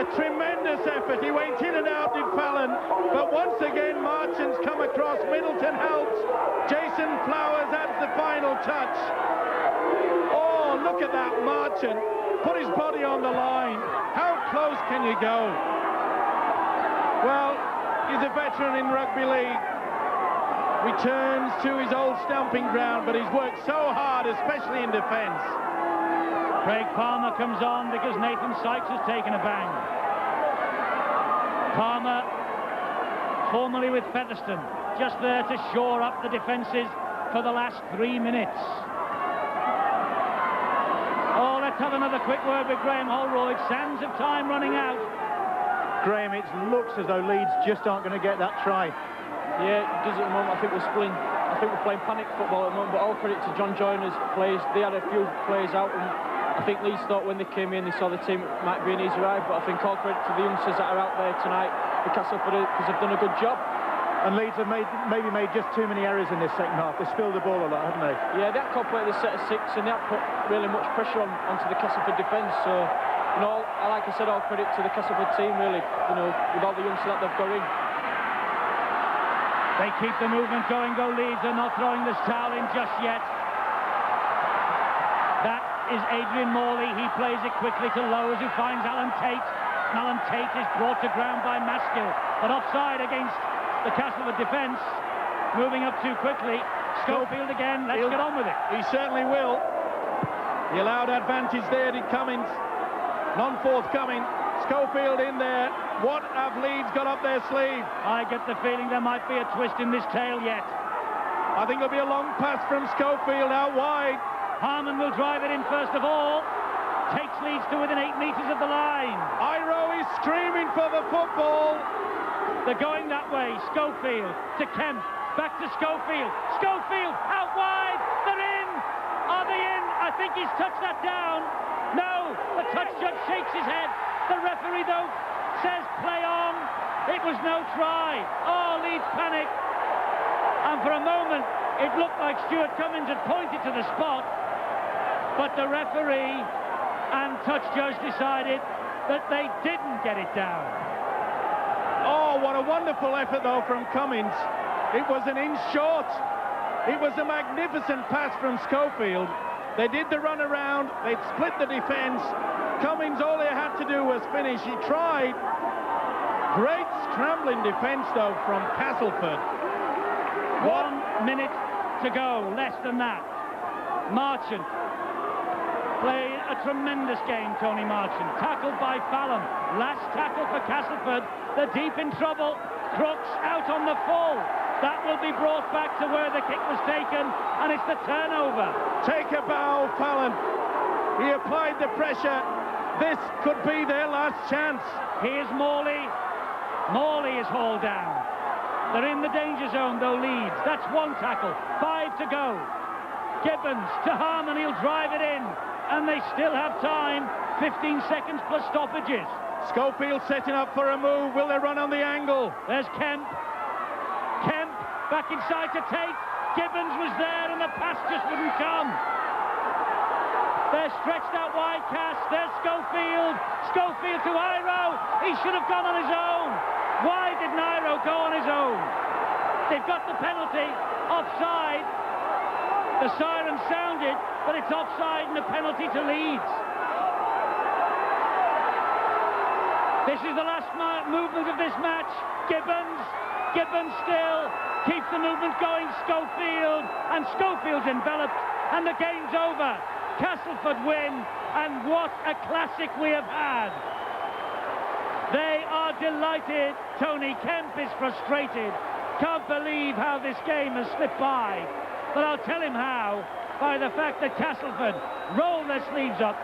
A tremendous effort. He went in and out, did Fallon. But once again, Marchant's come across. Middleton helps. Jason Flowers adds the final touch. Oh, look at that, Marchant. Put his body on the line. How close can you go? Well, he's a veteran in rugby league. Returns to his old stamping ground, but he's worked so hard, especially in defence. Craig Palmer comes on because Nathan Sykes has taken a bang. Palmer, formerly with Featherstone, just there to shore up the defences for the last 3 minutes. Oh, let's have another quick word with Graham Holroyd. Sands of time running out. Graham, it looks as though Leeds just aren't going to get that try. Yeah, it does at the moment. I think we're playing panic football at the moment, but all credit to John Joyner's players. They had a few players out, and I think Leeds thought when they came in, they saw the team it might be an easy ride, but I think all credit to the youngsters that are out there tonight for Castleford, because they've done a good job. And Leeds have maybe made just too many errors in this second half. They spilled the ball a lot, haven't they? Yeah, they completed the set of 6, and that put really much pressure onto the Castleford defence. So, you know, like I said, all credit to the Castleford team, really, you know, with all the youngsters that they've got in. They keep the movement going, go Leeds. They're not throwing this towel in just yet. That is Adrian Morley. He plays it quickly to Lowe's, who finds Alan Tate. Alan Tate is brought to ground by Maskill, but offside against the Castleford defence. Moving up too quickly. Schofield again, let's get on with it. He certainly will. The allowed advantage there to Cummins. None forthcoming. Schofield in there. What have Leeds got up their sleeve? I get the feeling there might be a twist in this tale yet. I think it'll be a long pass from Schofield out wide. Harman will drive it in first of all. Takes Leeds to within 8 metres of the line. Iro is screaming for the football. They're going that way. Schofield to Kemp. Back to Schofield. Schofield out wide. They're in. Are they in? I think he's touched that down. No. The touch judge shakes his head. The referee, though, says play on. It was no try. Oh, Leeds panic. And for a moment, it looked like Stuart Cummins had pointed to the spot. But the referee and touch judge decided that they didn't get it down. Oh, what a wonderful effort, though, from Cummins. It was an in short. It was a magnificent pass from Schofield. They did the run around. They'd split the defence. Cummins, all he had to do was finish. He tried. Great scrambling defence, though, from Castleford. 1 minute to go, less than that. Marchant played a tremendous game, Tony Marchant. Tackled by Fallon. Last tackle for Castleford. They're deep in trouble. Crooks out on the full. That will be brought back to where the kick was taken, and it's the turnover. Take a bow, Fallon. He applied the pressure. This could be their last chance. Here's Morley. Morley is hauled down. They're in the danger zone, though, Leeds. That's one tackle. 5 to go. Gibbons to Harman. He'll drive it in. And they still have time. 15 seconds plus stoppages. Schofield setting up for a move. Will they run on the angle? There's Kemp. Kemp back inside to take. Gibbons was there and the pass just wouldn't come. They're stretched out wide, Cass. There's Schofield. Schofield to Iro. He should have gone on his own. Why didn't Iro go on his own? They've got the penalty. Offside. The siren sounded, but it's offside and a penalty to Leeds. This is the last movement of this match. Gibbons still keeps the movement going. Schofield, and Schofield's enveloped, and the game's over. Castleford win, and what a classic we have had. They are delighted. Tony Kemp is frustrated. Can't believe how this game has slipped by. But I'll tell him how, by the fact that Castleford rolled their sleeves up,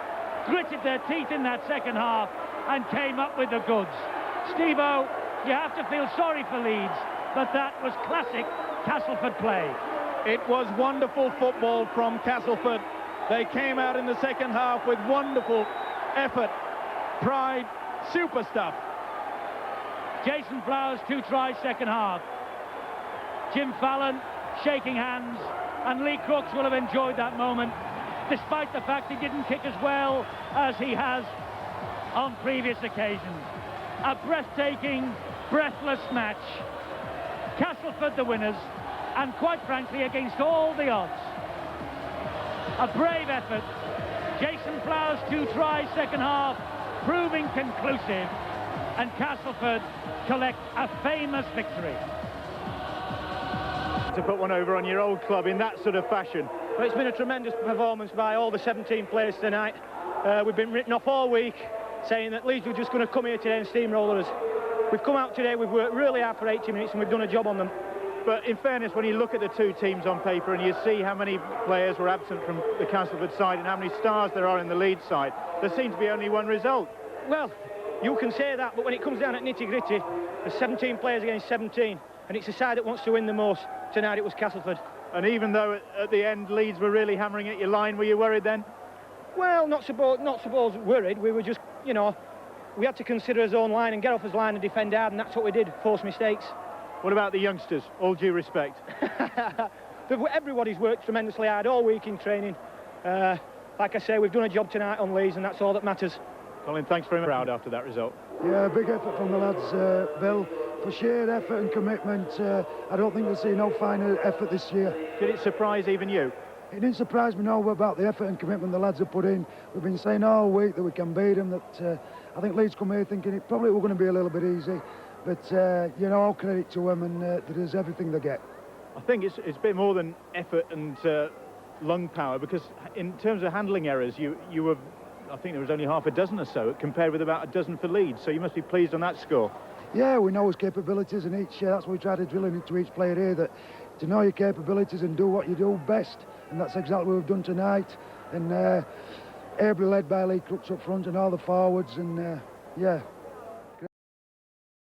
gritted their teeth in that second half, and came up with the goods. Steve-O, you have to feel sorry for Leeds, but that was classic Castleford play. It was wonderful football from Castleford. They came out in the second half with wonderful effort, pride, super stuff. Jason Flowers, 2 tries second half. Jim Fallon shaking hands, and Lee Crooks will have enjoyed that moment, despite the fact he didn't kick as well as he has on previous occasions. A breathtaking, breathless match. Castleford the winners, and quite frankly against all the odds. A brave effort. Jason Flowers, 2 tries second half, proving conclusive, and Castleford collect a famous victory. To put one over on your old club in that sort of fashion. Well, it's been a tremendous performance by all the 17 players tonight. We've been written off all week, saying that Leeds were just going to come here today and steamroller us. We've come out today, we've worked really hard for 80 minutes, and we've done a job on them. But in fairness, when you look at the two teams on paper and you see how many players were absent from the Castleford side and how many stars there are in the Leeds side, there seems to be only one result. Well, you can say that, but when it comes down at nitty-gritty, there's 17 players against 17, and it's the side that wants to win the most. Tonight it was Castleford. And even though at the end Leeds were really hammering at your line, were you worried then? Well, not suppose worried. We were just, you know, we had to consider his own line and get off his line and defend hard, and that's what we did, force mistakes. What about the youngsters? All due respect. Everybody's worked tremendously hard all week in training. Like I say, we've done a job tonight on Leeds, and that's all that matters. Colin, thanks very much. Proud after that result. Yeah, big effort from the lads, Bill. For sheer effort and commitment, I don't think we'll see no finer effort this year. Did it surprise even you? It didn't surprise me no about the effort and commitment the lads have put in. We've been saying all week that we can beat them, that I think Leeds come here thinking it probably were going to be a little bit easy. But, you know, all credit to them, and they deserve everything they get. I think it's a bit more than effort and lung power, because in terms of handling errors, you were, I think there was only half a dozen or so, compared with about a dozen for Leeds, so you must be pleased on that score. Yeah, we know his capabilities, and that's what we try to drill into each player here, that to know your capabilities and do what you do best, and that's exactly what we've done tonight. And ably led by Lee Crooks up front and all the forwards, and yeah,